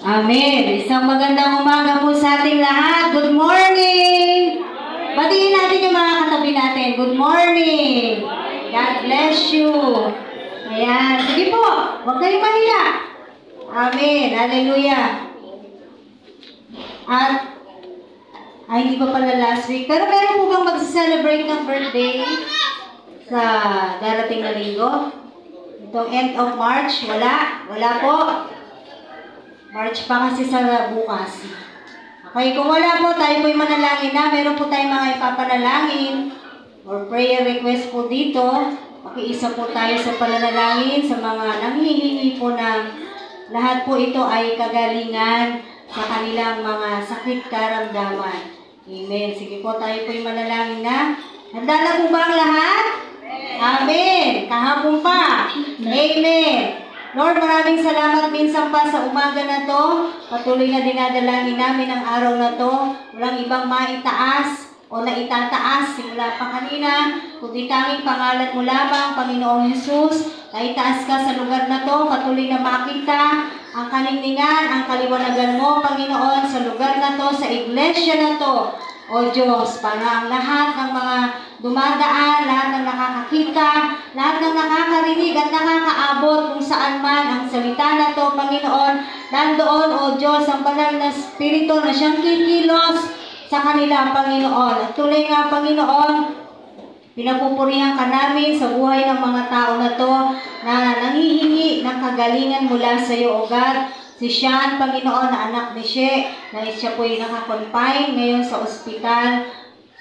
Amen. Isang magandang umaga po sa ating lahat. Good morning! Batiin natin yung mga katabi natin. Good morning! God bless you. Ayan. Sige po. Huwag kayong mahiya. Amen. Hallelujah. At, hindi pa pala last week. Pero meron po bang mag-celebrate ng birthday sa darating na linggo? Itong end of March? Wala? Wala po. March pa kasi sa bukas. Okay, kung wala po, tayo po'y manalangin na. Meron po tayong mga ipapanalangin or prayer request po dito. Makiisa po tayo sa pananalangin sa mga nanghihingi po ng lahat po ito ay kagalingan sa kanilang mga sakit karamdaman. Amen. Sige po, tayo po'y manalangin na. Handa na po ba ang lahat? Amen. Kahapon pa. Amen. Lord, maraming salamat minsan pa sa umaga na to. Patuloy na dinadalangin namin ang araw na to. Walang ibang maitaas o naitataas simula pa kanina. Kundi tanging pangalan mo lamang, Panginoong Jesus. Naitaas ka sa lugar na to. Patuloy na makita ang kalingningan, ang kaliwanagan mo, Panginoon, sa lugar na to, sa iglesia na to. O Diyos, para ang lahat ng mga dumadaan, lahat ng nakakakita, lahat ng nakakarinig at nakakaabot kung saan man ang salita na to, Panginoon, nandoon, O Diyos, ang banal na Espiritu na siyang kikilos sa kanila, Panginoon. At tuloy nga, Panginoon, pinapupurihan ka namin sa buhay ng mga tao na to na nangihingi ng kagalingan mula sa iyo, O God. Si Sean, Panginoon, na anak ni She, na siya po'y nakakonfine ngayon sa ospital,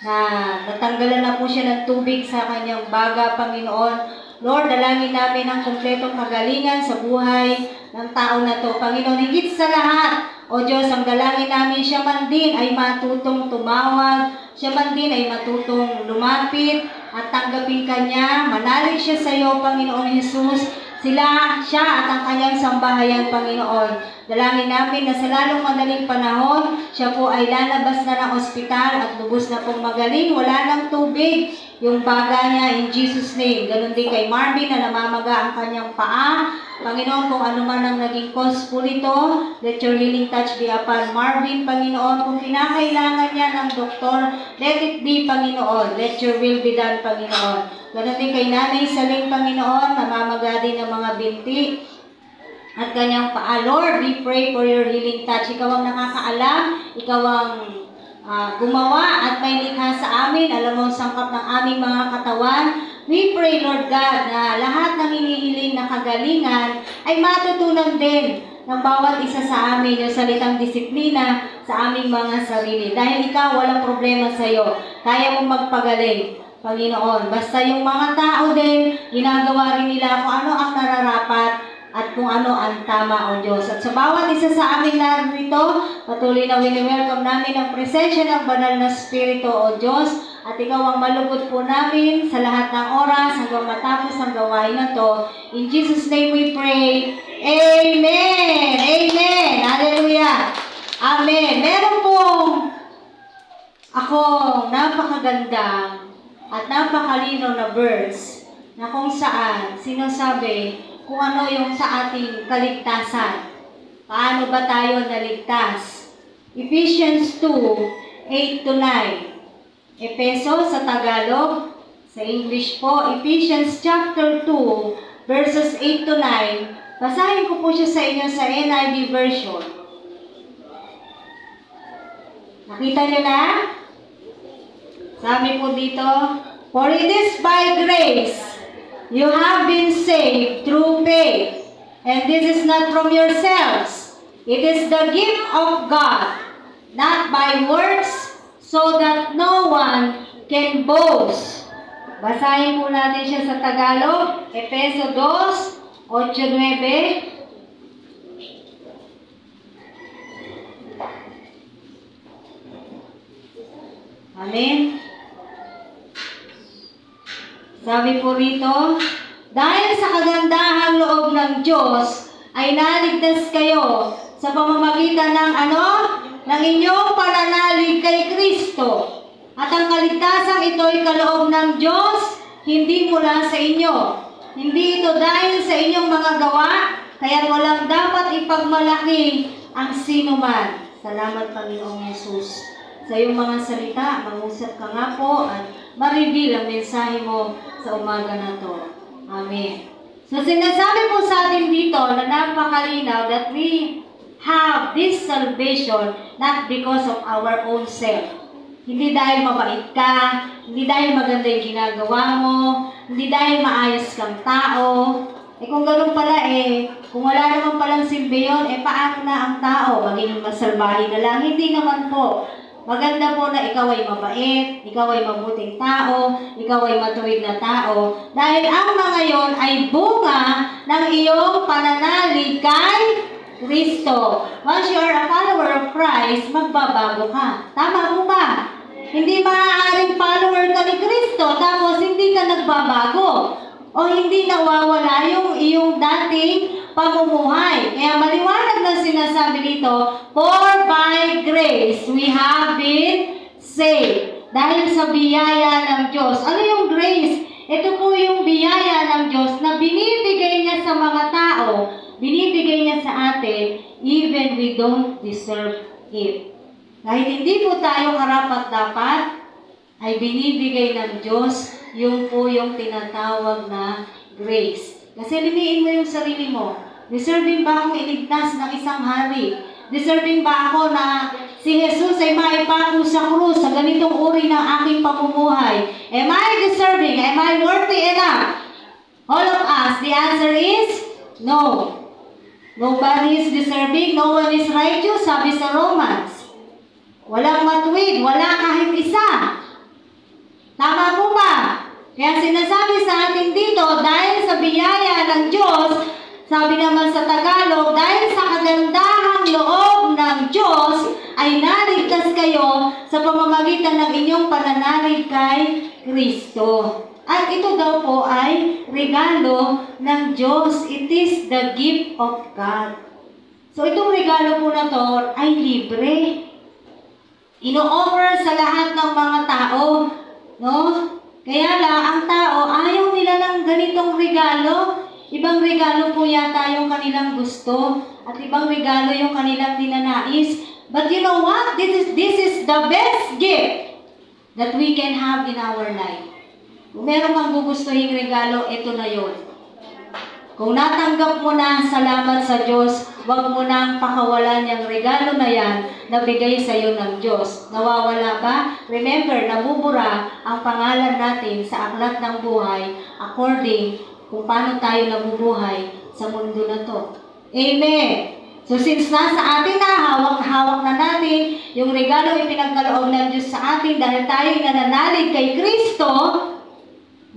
na natanggalan na po siya ng tubig sa kanyang baga, Panginoon. Lord, dalangin namin ang kumpletong kagalingan sa buhay ng tao na to. Panginoon, higit sa lahat, O Diyos, ang dalangin namin, siya man din ay matutong tumawag, siya man din ay matutong lumapit at tanggapin kanya. Manalig siya sa iyo, Panginoon Jesus. Siya at ang kanyang sambahayan, Panginoon. Dalangin namin na sa lalong madaling panahon, siya po ay lalabas na ng ospital at lubos na pong magaling. Wala ng tubig yung baga niya in Jesus' name. Ganon din kay Marvin na namamaga ang kanyang paa. Panginoon, kung ano man ang naging cause po nito, let your healing touch be upon Marvin, Panginoon. Kung kinakailangan niya ng doktor, let it be, Panginoon. Let your will be done, Panginoon. Ganon din kay Nanay Saling, Panginoon, namamaga din ng mga binti at kanyang paa. Lord, we pray for your healing touch. Ikaw ang nakakaalam, ikaw ang gumawa at may likha sa amin. Alam mo ang sangkap ng aming mga katawan. We pray, Lord God, na lahat ng hinihiling na kagalingan ay matutunan din ng bawat isa sa amin yung salitang disiplina sa aming mga sarili. Dahil ikaw, walang problema sa iyo. Kaya mong magpagaling, Panginoon. Basta yung mga tao din, ginagawa rin nila kung ano ang nararapat at kung ano ang tama, O Diyos. At sa bawat isa sa amin narito, patuloy na wini-welcome namin ang presensya ng banal na Espiritu, O Diyos. At ikaw ang malugod po namin sa lahat ng oras hanggang matapos ang gawain na to. In Jesus' name we pray. Amen! Amen! Hallelujah! Amen! Meron pong akong napakaganda at napakalinaw na verse na kung saan sinasabi kung ano yung sa ating kaligtasan. Paano ba tayo naligtas? Ephesians 2:8-9. Efeso sa Tagalog, sa English po, Ephesians chapter 2, verses 8-9. Basahin ko po siya sa inyo sa NIV version. Nakita niyo na? Sabi po dito, for it is by grace you have been saved through faith, and this is not from yourselves. It is the gift of God, not by works, so that no one can boast. Basahin po natin siya sa Tagalog, Efeso 2:8-9. Amen. Sabi po rito, dahil sa kagandahang loob ng Diyos, ay naligtas kayo sa pamamagitan ng ng inyong pananalig kay Kristo. At ang kaligtasang ito ay kaloob ng Diyos, hindi mula sa inyo. Hindi ito dahil sa inyong mga gawa, kaya walang dapat ipagmalaki ang sino man. Salamat, Panginoong Jesus. Sa iyong mga salita, mangusap ka nga po at ma-reveal ang mensahe mo sa umaga na to. Amen. So sinasabi po sa atin dito na napakalinaw that we have this salvation not because of our own self. Hindi dahil mabait ka, hindi dahil maganda yung ginagawa mo, hindi dahil maayos kang tao. Kung gano'n pala kung wala naman palang silbi yun, paano na ang tao? Maging masalbahe na lang? Hindi naman po. Maganda po na ikaw ay mabait, ikaw ay mabuting tao, ikaw ay matuwid na tao. Dahil ang mga yon ay bunga ng iyong pananalig kay Kristo. Once you are a follower of Christ, magbabago ka. Tama po ba? Hindi maaaring follower ka ni Kristo, tapos hindi ka nagbabago. O hindi nawawala yung iyong dating pamumuhay. Kaya maliwanag na sinasabi dito, for by grace we have been saved. Dahil sa biyaya ng Diyos. Ano yung grace? Ito po yung biyaya ng Diyos na binibigay niya sa mga tao, binibigay niya sa atin, even we don't deserve it. Kahit hindi po tayo karapat-dapat, ay binibigay ng Diyos yung po yung tinatawag na grace. Kasi limiin mo yung sarili mo. Deserving ba akong iligtas ng isang hari? Deserving ba ako na si Jesus ay maipako sa krus sa ganitong uri ng aking pamumuhay? Am I deserving? Am I worthy enough? All of us, the answer is no. Nobody is deserving, no one is righteous, sabi sa Romans. Walang matuwid, wala kahit isa. Tama po ba? Kaya sinasabi sa atin dito, dahil sa biyaya ng Diyos, sabi naman sa Tagalog, dahil sa kagandahang loob ng Diyos, ay naligtas kayo sa pamamagitan ng inyong pananalig kay Kristo. At ito daw po ay regalo ng Diyos. It is the gift of God. So itong regalo po na to ay libre. Ino-offer sa lahat ng mga tao. No? Kaya lang, ang tao, ayaw nila ng ganitong regalo. Ibang regalo po yata yung kanilang gusto. At ibang regalo yung kanilang dinanais. But you know what? This is the best gift that we can have in our life. Kung meron kang gugustuhin regalo, ito na yun. Kung natanggap mo na, salamat sa Diyos, huwag mo nang pakawalan yung regalo na yan na bigay sa iyo ng Diyos. Nawawala ba? Remember, nabubura ang pangalan natin sa aklat ng buhay according kung paano tayo nabubuhay sa mundo na to. Amen! So since nasa atin na, hawak na natin, yung regalo ay pinagkaloob ng Diyos sa atin dahil tayo nananalig kay Kristo,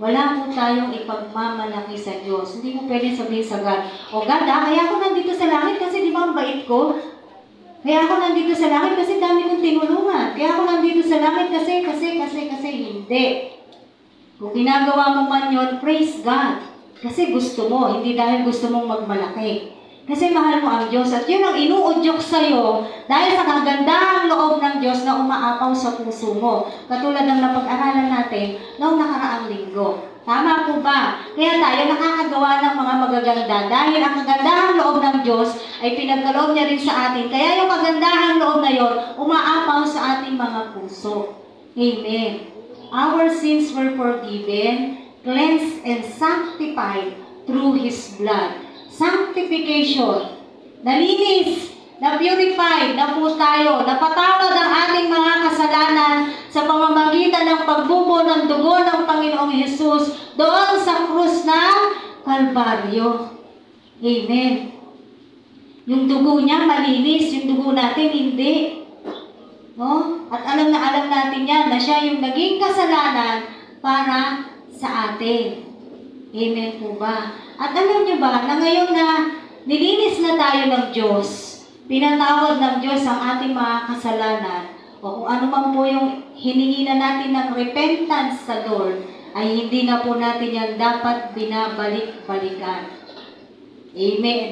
wala po tayong ipagmamalaki sa Diyos. Hindi mo pwede sabihin sa God, o God, kaya ako nandito sa langit kasi di ba ang bait ko? Kaya ako nandito sa langit kasi dami kong tinulungan. Kaya ako nandito sa langit kasi hindi. Kung ginagawa mo man yun, praise God. Kasi gusto mo, hindi dahil gusto mong magmalaki. Kasi mahal mo ang Diyos at yun ang inuudyok sa'yo dahil sa kagandahang loob ng Diyos na umaapaw sa puso mo. Katulad ng napag-aralan natin noong nakaraang linggo. Tama po ba? Kaya tayo nakakagawa ng mga magaganda dahil ang kagandahang loob ng Diyos ay pinagkaloob niya rin sa atin. Kaya yung kagandahang loob na yon umaapaw sa ating mga puso. Amen. Our sins were forgiven, cleansed, and sanctified through His blood. Sanctification. Nalinis, na-purified na po tayo. Napatawad ang ating mga kasalanan sa pamamagitan ng pagbubo ng dugo ng Panginoong Hesus doon sa krus ng Kalbaryo. Amen. Yung dugo niya malinis, yung dugo natin hindi. No? At alam na alam natin yan na siya yung naging kasalanan para sa atin. Amen po ba? At alam niyo ba na ngayon na nilinis na tayo ng Diyos, pinatawad ng Diyos ang ating mga kasalanan, o kung ano man po yung hiningi na natin ng repentance sa Lord, ay hindi na po natin yan dapat binabalik-balikan. Amen.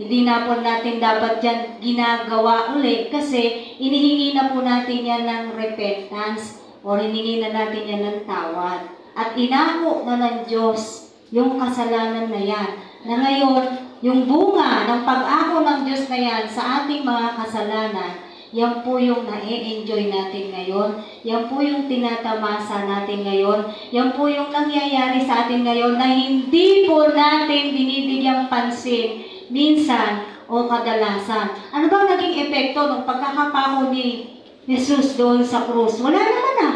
Hindi na po natin dapat yan ginagawa ulit kasi inihingi na po natin yan ng repentance o hiningi na natin yan ng tawad. At inako na ng Diyos yung kasalanan na yan. Na ngayon, yung bunga ng pag-ako ng Diyos na yan sa ating mga kasalanan, yan po yung na-enjoy natin ngayon. Yan po yung tinatamasa natin ngayon. Yan po yung nangyayari sa atin ngayon na hindi po natin binibigyang pansin minsan o kadalasan. Ano bang naging epekto ng pagkakapako ni Jesus doon sa krus? Wala naman na.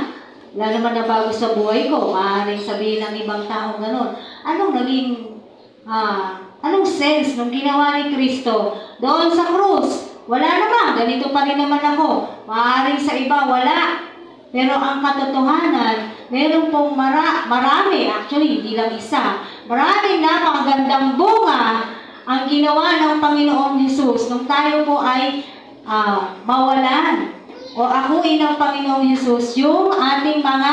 Wala naman na bago sa buhay ko. Maaaring sabihin ng ibang taong gano'n. Anong sense nung ginawa ni Kristo doon sa krus? Wala naman. Ganito pa rin naman ako. Maaaring sa iba, wala. Pero ang katotohanan, meron pong marami, actually, hindi lang isa, maraming napakagandang bunga ang ginawa ng Panginoong Jesus nung tayo po ay mawalan o akuin ng Panginoong Jesus yung ating mga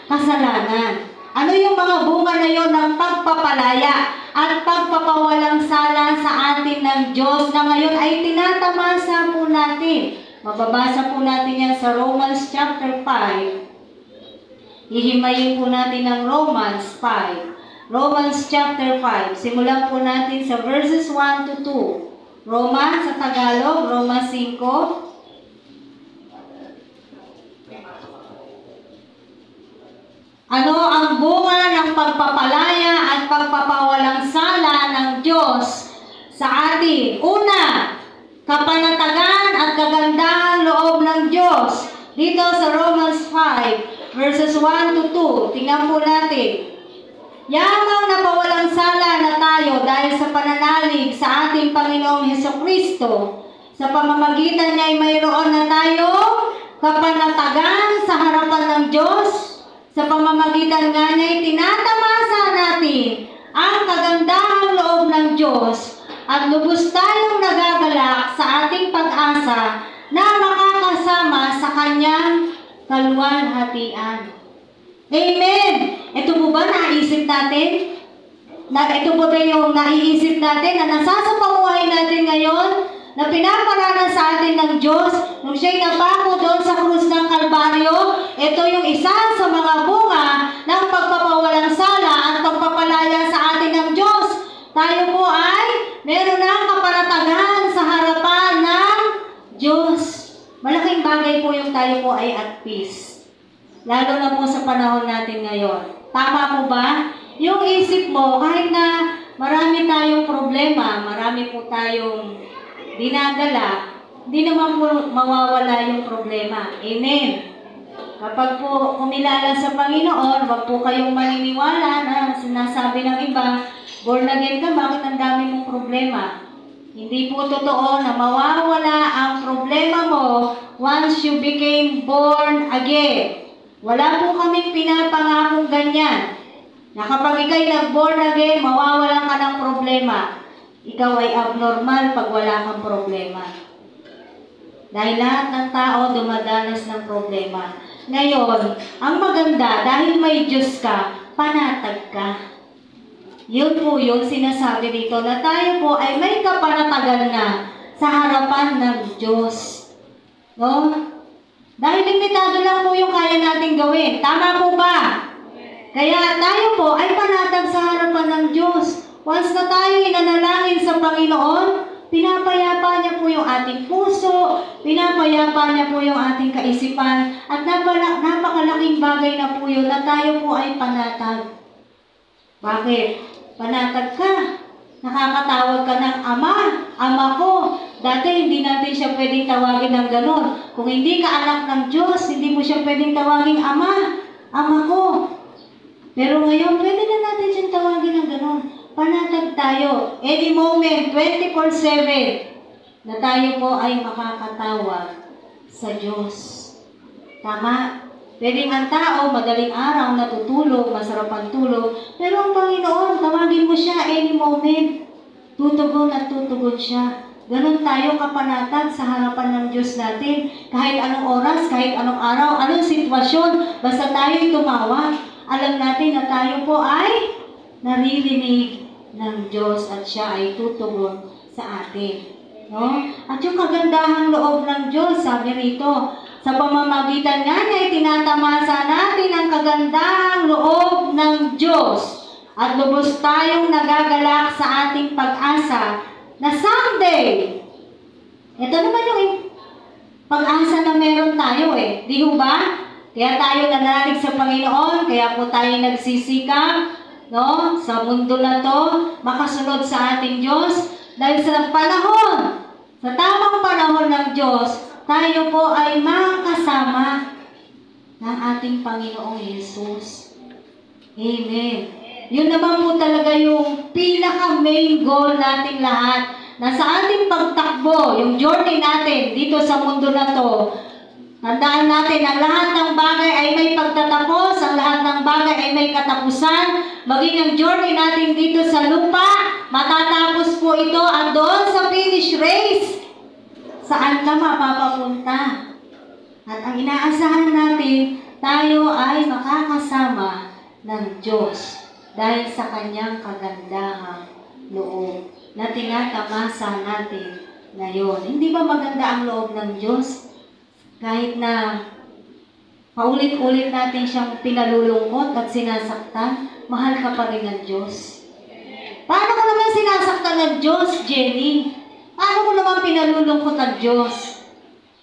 kasalanan. Ano yung mga bunga na yon ng pagpapalaya at pagpapawalang sala sa atin ng Diyos na ngayon ay tinatamasa po natin. Mababasa po natin yan sa Romans chapter 5. Hihimayin po natin ng Romans 5. Romans chapter 5. Simulan po natin sa verses 1 to 2. Romans sa Tagalog, Romans 5. Ano ang bunga ng pagpapalaya at pagpapawalang sala ng Diyos sa atin? Una, kapanatagan at kagandahan loob ng Diyos. Dito sa Romans 5, verses 1 to 2. Tingnan po natin. Yamang napawalang sala na tayo dahil sa pananalig sa ating Panginoong Hesukristo. Sa pamamagitan niya ay mayroon na tayo kapanatagan sa harapan ng Diyos. Sa pamamagitan nga niya ay tinatamasa natin ang kagandahang loob ng Diyos at lubos tayong nagagalak sa ating pag-asa na makakasama sa kanyang kaluwalhatian. Amen! Ito po ba naisip natin? Ito po ba yung naiisip natin na nasasapamuhay natin ngayon na pinaparanas sa atin ng Diyos nung siya'y napako doon sa krus ng Kalbaryo? Ito yung isa sa mga bunga ng pagpapawalang sala at pagpapalaya sa atin ng Diyos. Tayo po ay meron ng kapanatagan sa harapan ng Diyos. Malaking bagay po yung tayo po ay at peace. Lalo na po sa panahon natin ngayon. Tama po ba? Yung isip mo, kahit na marami tayong problema, marami po tayong dinadala, hindi naman po mawawala yung problema. Amen. Kapag po kumilala sa Panginoon, wag po kayong maniniwala na sinasabi ng iba, born again ka, bakit ang dami mong problema? Hindi po totoo na mawawala ang problema mo once you became born again. Wala po kaming pinapangakong ganyan. Na kapag ikaw'y nag-born again, mawawalan ka ng problema. Ikaw ay abnormal pag wala kang problema. Dahil lahat ng tao dumadanas ng problema. Ngayon, ang maganda, dahil may Diyos ka, panatag ka. Yun po yung sinasabi dito na tayo po ay may kapanatagan na sa harapan ng Diyos. No? Dahil limitado lang po yung kaya natin gawin. Tama po ba? Kaya tayo po ay panatag sa harapan ng Diyos. Once na tayo inanalangin sa Panginoon, pinapayapa niya po yung ating puso, pinapayapa niya po yung ating kaisipan, at napakalaking bagay na po yun na tayo po ay panatag. Bakit? Panatag ka. Nakakatawag ka ng Ama, Ama ko. Dati hindi natin siya pwedeng tawagin ng ganon. Kung hindi ka anak ng Diyos, hindi mo siya pwedeng tawagin Ama, Ama ko. Pero ngayon, pwede na natin siyang tawagin ng ganon. Panatag tayo. Any moment, 24/7, na tayo po ay makakatawag sa Diyos. Tama? Pwedeng ang tao, madaling araw, natutulog, masarap ang tulog. Pero ang Panginoon, tawagin mo siya any moment. Tutugon at tutugon siya. Ganon tayo kapanatag sa harapan ng Diyos natin. Kahit anong oras, kahit anong araw, anong sitwasyon, basta tayo'y tumawag. Alam natin na tayo po ay naririnig ng Diyos at siya ay tutugon sa atin. No? At yung kagandahang loob ng Diyos, sabi rito, sa pamamagitan nga niya ay tinatamasa natin ang kagandahang loob ng Diyos at lubos tayong nagagalak sa ating pag-asa na someday pag-asa na meron tayo eh. Di ba? Kaya tayo nananalig sa Panginoon, kaya po tayo nagsisikap, no? Sa mundo na to, makasunod sa ating Diyos. Dahil sa panahon, sa tamang panahon ng Diyos, tayo po ay makakasama ng ating Panginoong Yesus. Amen. Yun naman po talaga yung pinaka-main goal nating lahat. Na sa ating pagtakbo, yung journey natin dito sa mundo na to, tandaan natin, ang lahat ng bagay ay may pagtatapos, ang lahat ng bagay ay may katapusan, maging ang journey natin dito sa lupa, matatapos po ito at doon sa finish race, saan ka mapapapunta? At ang inaasahan natin, tayo ay makakasama ng Diyos dahil sa kanyang kagandahang loob na tinatamasa natin ngayon. Hindi ba maganda ang loob ng Diyos? Kahit na paulit-ulit natin siyang pinalulungkot at sinasaktan, mahal ka pa rin ng Diyos. Paano ko naman sinasaktan ng Diyos, Jenny? Paano ko naman pinalulungkot ang Diyos?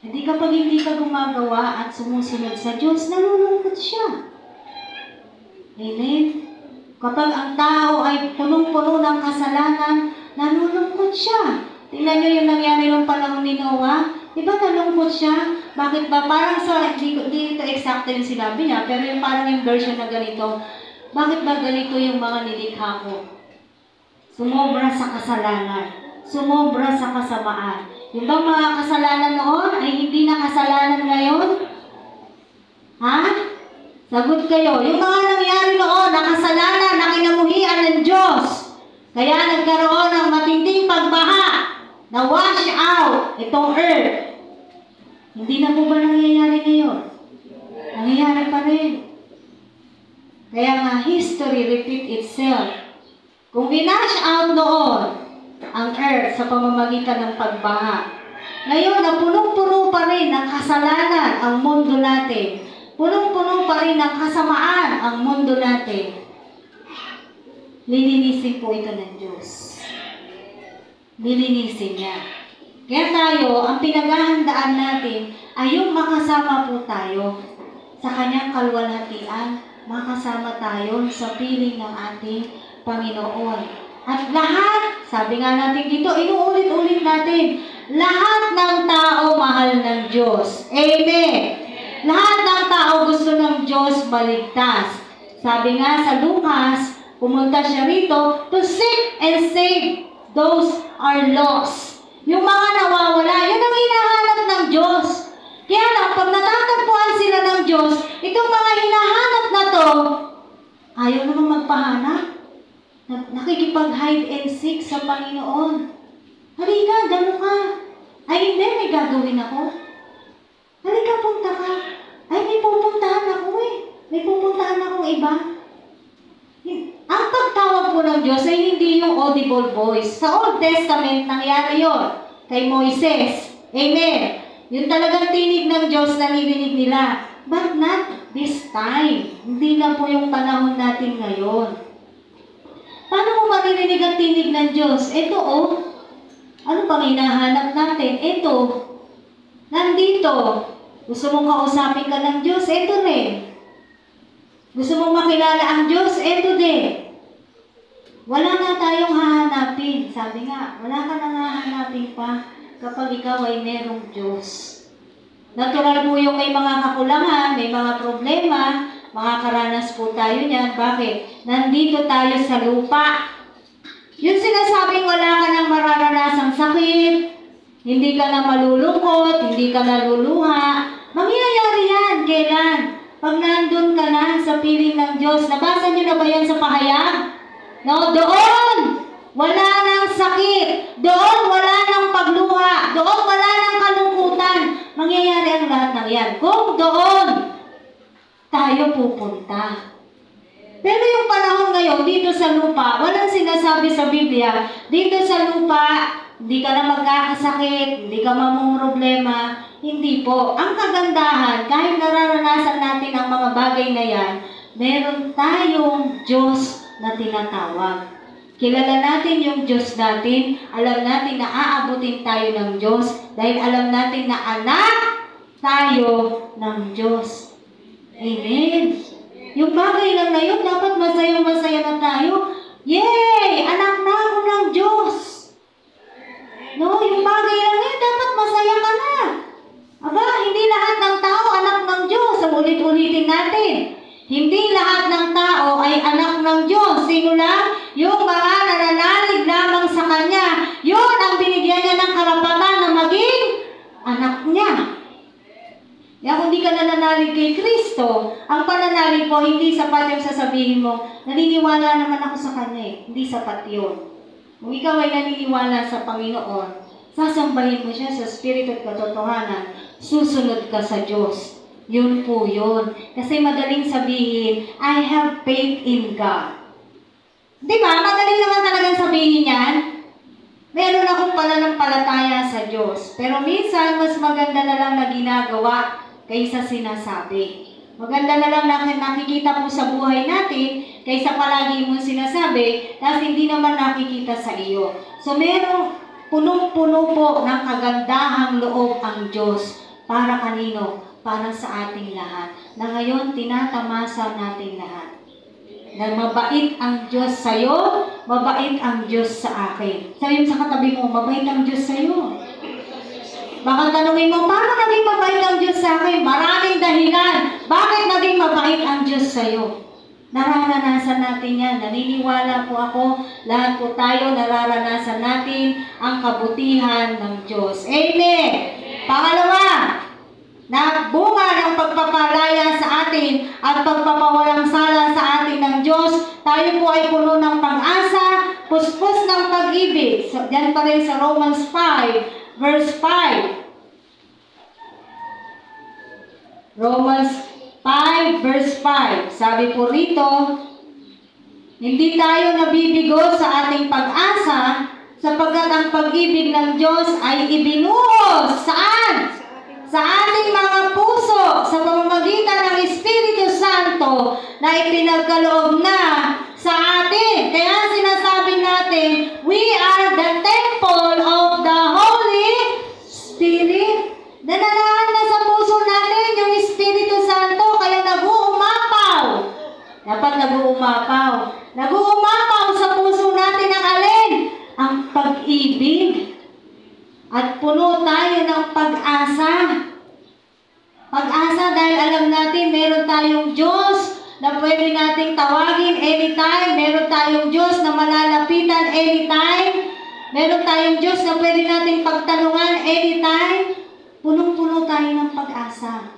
Hindi kapag hindi ka gumagawa at sumusunod sa Diyos, nalulungkot siya. Amen? Kapag ang tao ay punong-puno ng kasalanan, nalulungkot siya. Tingnan niyo yung nangyari ng panahon ni Noah. Diba nalungkot siya? Bakit ba? Parang sa, hindi ito eksakto yung sinabi niya, pero yung parang yung version na ganito. Bakit ba ganito yung mga nilikha ko? Sumobra sa kasalanan. Sumobra sa kasamaan. Yung bang mga kasalanan noon ay hindi na kasalanan ngayon? Ha? Sagot kayo. Yung mga nangyari noon na kasalanan na kinamuhian ng Diyos. Kaya nagkaroon ng matinding pagbaha na wash out itong earth. Hindi na po ba nangyayari ngayon? Nangyayari pa rin. Kaya nga, history repeat itself. Kung winash out noon ang earth sa pamamagitan ng pagbaha, ngayon na punong-puno pa rin ng kasalanan ang mundo natin. Punong-puno pa rin ng kasamaan ang mundo natin. Lilinisin po ito ng Diyos. Lilinisin niya. Kaya tayo, ang pinaghahandaan natin ay yung makasama po tayo sa kanyang kalwalhatian, makasama tayo sa piling ng ating Panginoon. At lahat, sabi nga natin dito, inuulit-ulit natin, lahat ng tao mahal ng Diyos. Amen! Lahat ng tao gusto ng Diyos maligtas. Sabi nga sa Lucas, pumunta siya rito to seek and save those are lost. Yung mga nawawala, yun ang hinahanap ng Diyos. Kaya lang, pag natatagpuan sila ng Diyos, itong mga hinahanap na to, ayaw naman magpahanap. Nakikipag-hide and seek sa Panginoon. Halika, gano'n ka. Ay, hindi, may gagawin ako. Halika, punta ka. Ay, may pupuntahan ako eh. May pupuntahan akong iba. Ang pagtawag po ng Diyos ay hindi yung audible voice. Sa Old Testament, nangyari yun kay Moises. Amen. Yung talagang tinig ng Diyos na narinig nila. But not this time. Hindi na po yung panahon natin ngayon. Paano mo maririnig ang tinig ng Diyos? Ito oh. Ano pang hinahanap natin? Ito. Nandito. Gusto mong kausapin ka ng Diyos? Ito rin. Gusto mong makilala ang Diyos? Ito din. Wala na tayong hahanapin. Sabi nga, wala ka nang hahanapin pa kapag ikaw ay merong Diyos. Natural po yung may mga kakulangan, may mga problema, makakaranas po tayo niyan. Bakit? Nandito tayo sa lupa. Yung sinasabing wala ka nang mararanasang sakit, hindi ka na malulungkot, hindi ka naluluha, mangyayari yan. Kailan? Pag nandun ka na sa piling ng Diyos. Nabasa niyo na ba yan sa pahayag? No, doon! Wala nang sakit. Doon wala nang pagluha. Doon wala nang kalungkutan. Mangyayari ang lahat ng yan. Kung doon tayo pupunta. Pero yung panahon ngayon, dito sa lupa, walang sinasabi sa Biblia, dito sa lupa, hindi ka na magkakasakit, hindi ka mamumroblema. Hindi po. Ang kagandahan, kahit nararanasan natin ang mga bagay na yan, meron tayong Diyos na tinatawag. Kilala natin yung Diyos natin, alam natin na aabutin tayo ng Diyos, dahil alam natin na anak tayo ng Diyos. Amen. Yung bagay lang na yun, dapat masayang-masaya na tayo. Yay! Anak na ako ng Diyos. No, yung bagay lang na yun, dapat masaya ka na. Aba, hindi lahat ng tao anak ng Diyos. Ang ulit-ulitin natin. Hindi lahat ng tao ay anak ng Diyos. Sino lang? Yung mga nananalig lamang sa Kanya. Yun ang binigyan niya ng karapatan na maging anak niya. Kaya kung di ka nananalig kay Kristo, ang pananalig mo, hindi sapat yung sasabihin mo, naniniwala naman ako sa Kanya eh. Hindi sapat yun. Kung ikaw ay naniniwala sa Panginoon, sasambahin mo siya sa Espiritu at katotohanan, susunod ka sa Diyos. Yun po yun. Kasi madaling sabihin, I have faith in God. Di ba? Madaling naman talagang sabihin yan. Meron akong pananampalataya sa Diyos. Pero minsan, mas maganda na lang na ginagawa kaysa sinasabi. Maganda na lang nakikita po sa buhay natin kaysa palagi mong sinasabi tapos hindi naman nakikita sa iyo. So merong punong-puno po ng kagandahang loob ang Diyos. Para kanino? Para sa ating lahat. Na ngayon, tinatamasa natin lahat. Na mabait ang Diyos sa'yo, mabait ang Diyos sa akin. Sabi mo sa katabi mo, mabait ang Diyos sa'yo. Baka tanungin mo, paano naging mabait ang Diyos sa akin? Maraming dahilan. Bakit naging mabait ang Diyos sa'yo? Nararanasan natin yan. Naniniwala po ako, lahat po tayo nararanasan natin ang kabutihan ng Diyos. Amen! Pangalawa, na bunga ng pagpapalaya sa atin at pagpapawalang sala sa atin ng Diyos, tayo po ay puno ng pag-asa, puspos ng pag-ibig. So, yan pa rin sa Romans 5, verse 5. Romans 5, verse 5. Sabi po rito, hindi tayo nabibigo sa ating pag-asa sapagkat ang pag-ibig ng Diyos ay ibinuhos. Saan? Sa ating mga puso, sa pamamagitan ng Espiritu Santo na ipinagkaloob na sa atin. Kaya sinasabi natin, we are the temple of the Holy Spirit. Nananahan na sa puso natin yung Espiritu Santo, kaya nag-uumapaw. Dapat nag-uumapaw. Nag-uumapaw sa puso natin ang alin? Ang pag-ibig. At puno tayo ng pag-asa. Pag-asa dahil alam natin meron tayong Diyos na pwede nating tawagin anytime. Meron tayong Diyos na malalapitan anytime. Meron tayong Diyos na pwede nating pagtanungan anytime. Punong-puno tayo ng pag-asa.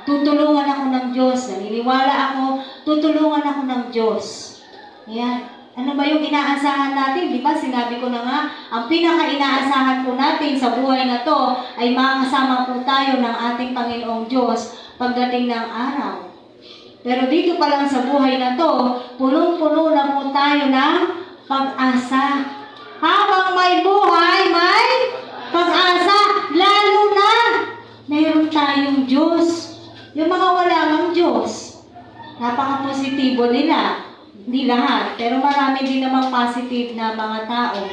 Tutulungan ako ng Diyos. Naniniwala ako, tutulungan ako ng Diyos. Ayan. Ano ba yung inaasahan natin? Di ba sinabi ko na nga, ang pinaka-inaasahan po natin sa buhay na to ay makasama po tayo ng ating Panginoong Diyos pagdating ng araw. Pero dito pa lang sa buhay na to, punong-puno na po tayo ng pag-asa. Habang may buhay, may pag-asa. Lalo na, meron tayong Diyos. Yung mga wala ng Diyos, napaka-positibo nila. Hindi lahat, pero marami din namang positive na mga tao.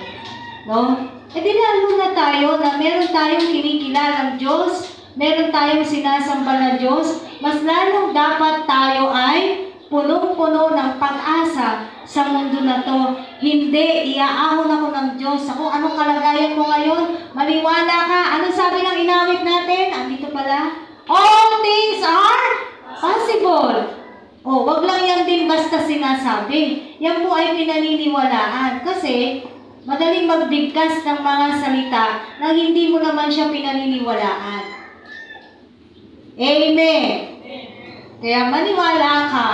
No? E di lalo na tayo na meron tayong kinikilalang Diyos, meron tayong sinasamba na Diyos, mas lalong dapat tayo ay punong-puno ng pag-asa sa mundo na to. Hindi, iaahon ako ng Diyos. Kung anong kalagayan mo ngayon, maniwala ka. Ano sabi ng inawit natin? Andito pala. All things are possible. Oh, wag lang yan din basta sinasabi. Yan po ay pinaniniwalaan. Kasi, madaling magbigkas ng mga salita na hindi mo naman siya pinaniniwalaan. Amen. Kaya maniwala ka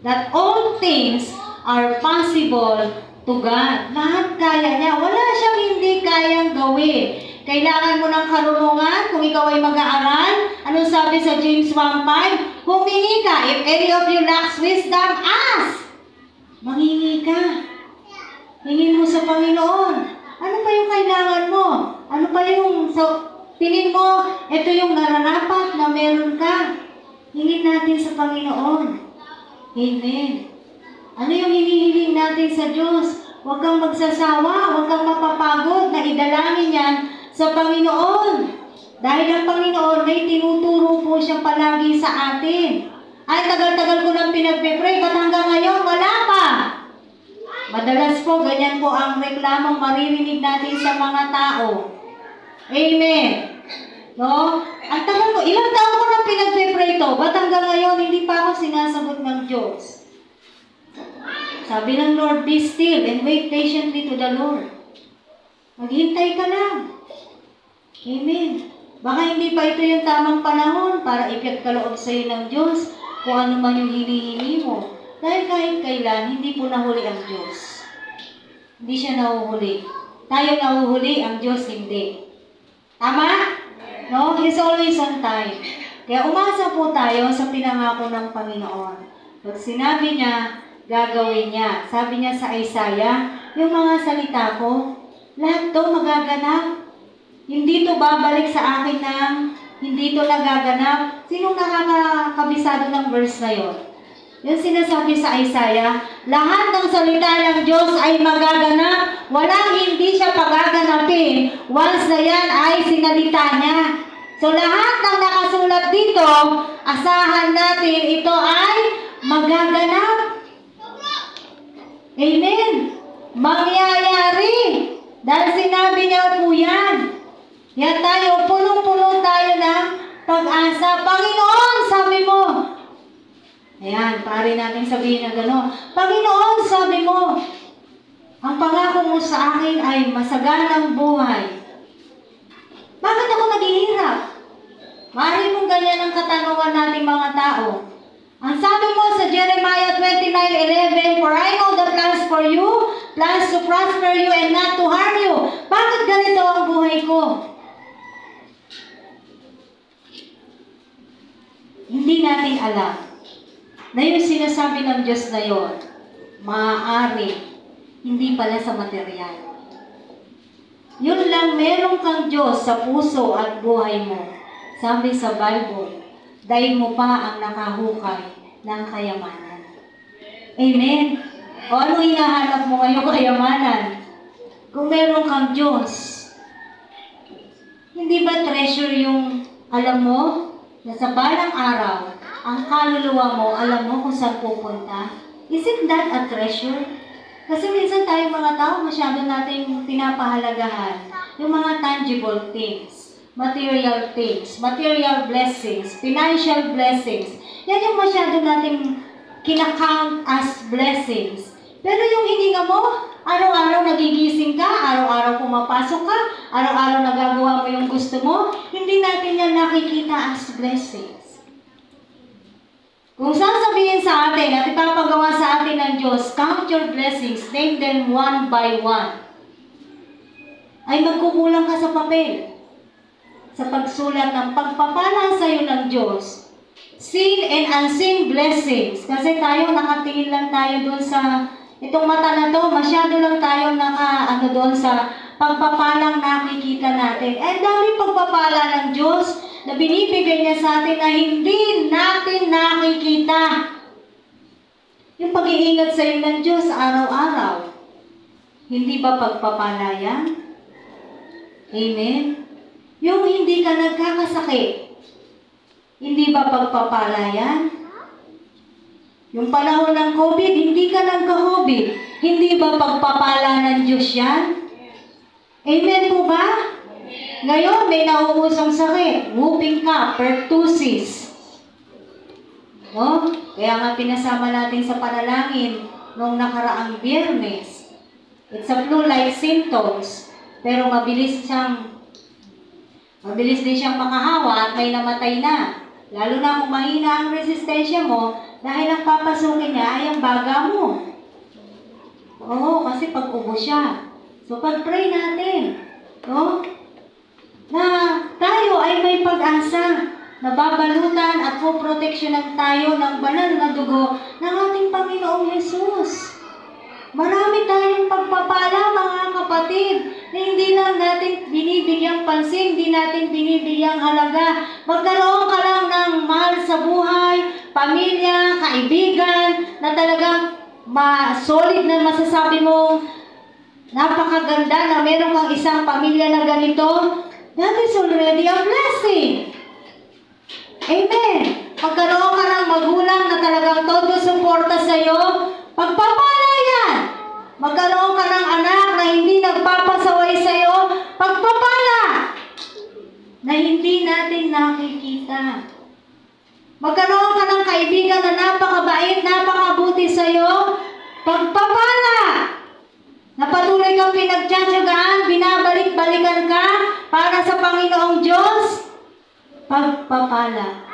that all things are possible to God. Lahat kaya niya. Wala siyang hindi kayang gawin. Kailangan mo ng karunungan kung ikaw ay mag-aaral. Anong sabi sa James 1:5? Humingi ka. If any of you lacks wisdom, ask. Mangingi ka. Hingin mo sa Panginoon. Ano pa yung kailangan mo? Ano pa yung tingin mo, ito yung nararapat na meron ka. Hingin natin sa Panginoon. Amen. Ano yung hinihiling natin sa Diyos? Huwag kang magsasawa, huwag kang mapapagod na idalangin yan sa Panginoon. Dahil ang Panginoon may tinuturo po siya palagi sa atin. Ay, tagal-tagal ko lang pinagpe-pray, ba't hanggang ngayon wala pa? Madalas po, ganyan po ang reklamong maririnig natin sa mga tao. Amen. No? Ang tagal ko, ilang taon ko lang pinagpe-pray to, ba't hanggang ngayon hindi pa ako sinasagot ng Diyos? Sabi ng Lord, be still and wait patiently to the Lord. Maghintay ka lang. Amen. Baka hindi pa ito yung tamang panahon para ipagkaloob sa iyo ng Diyos kung ano man yung hinihingi mo. Dahil kahit kailan, hindi po nahuli ang Diyos. Hindi siya nahuhuli. Tayo nahuhuli, ang Diyos hindi. Tama? No? He's always on time. Kaya umasa po tayo sa pinangako ng Panginoon. Pag sinabi niya, gagawin niya. Sabi niya sa Isaiah, yung mga salita ko, lahat to magaganap. Hindi to babalik sa akin ng hindi to nagaganap. Sinong nakakabisado ng verse na yun? Yung sinasabi sa Isaiah, lahat ng salita ng Diyos ay magaganap. Walang hindi siya pagaganapin once na yan ay sinalita niya. So lahat ng nakasulat dito, asahan natin ito ay magaganap. Amen. Mangyayari. Dahil sinabi niya po yan. Yan tayo, punong-puno tayo ng pag-asa. Panginoon, sabi mo. Ayan, pare natin sabihin na gano'n. Panginoon, sabi mo, ang pangako mo sa akin ay masaganang buhay. Bakit ako naghihirap? Maaari mong ganyan ang katanungan nating mga tao. Ang sabi mo sa Jeremiah 29:11, for I know the plans for you, plans to prosper you and not to harm you. Bakit ganito ang buhay ko? Hindi natin alam na yung sinasabi ng Diyos na yun, maaari, hindi pala sa material. Yun lang, meron kang Diyos sa puso at buhay mo. Sabi sa Bible, daig mo pa ang nakahukay ng kayamanan. Amen? O ano hinahanap mo ngayong kayamanan? Kung meron kang Diyos, hindi ba treasure yung alam mo na sa balang araw, ang kaluluwa mo, alam mo kung saan pupunta? Isn't that a treasure? Kasi minsan tayong mga tao, masyado natin pinapahalagahan yung mga tangible things, material things, material blessings, financial blessings. Yan yung masyado natin kinakount as blessings. Pero yung hininga mo, araw-araw nagigising ka, araw-araw pumapasok ka, araw-araw nagagawa mo yung gusto mo, hindi natin yan nakikita as blessings. Kung sasabihin sa atin at ipapagawa sa atin ng Diyos, count your blessings, name them one by one, ay magkukulang ka sa papel. Sa pagsulat ng pagpapala sa iyo ng Diyos, seen and unseen blessings. Kasi tayo, nakatingin lang tayo doon sa itong mata na to, masyado lang tayo doon sa pagpapalang nakikita natin. Eh, dami pagpapala ng Diyos na binibigay niya sa atin na hindi natin nakikita. Yung pag-iingat sa iyo ng Diyos araw-araw, hindi ba pagpapala yan? Amen? Yung hindi ka nagkakasakit, hindi ba pagpapala yan? Yung panahon ng COVID, hindi ka nagka-COVID, hindi ba pagpapala ng Diyos yan? Amen po ba? Ngayon, may nauusong sakit, whooping cough, pertussis. No? Kaya nga pinasama natin sa panalangin nung nakaraang Biyernes. It's a flu-like symptoms, pero mabilis din siyang makahawa at may namatay na. Lalo na kung mahina ang resistensya mo, dahil ang papasukin niya ay ang baga mo. Oo, kasi pag-ubo siya. So, pag-pray natin, no? Na tayo ay may pag-asa, na babalutan at poproteksyonan tayo ng banal na dugo ng ating Panginoong Yesus. Marami tayong pagpapala, mga kapatid, na hindi lang natin binibigyang pansin, hindi natin binibigyang halaga. Magkaroon ka lang ng mahal sa buhay, pamilya, kaibigan, na talagang solid na masasabi mo, napakaganda na meron kang isang pamilya na ganito. that is already a blessing. Amen. Magkaroon ka ng magulang na talagang todo suporta sa'yo, pagpapala yan. Magkaroon ka ng anak na hindi nagpapasaway sa'yo, pagpapala na hindi natin nakikita. Magkaroon ka ng kaibigan na napakabait, napakabuti sa'yo, pagpapala na patuloy kang pinagtsatsagaan, binabalik-balikan ka para sa Panginoong Diyos, pagpapala.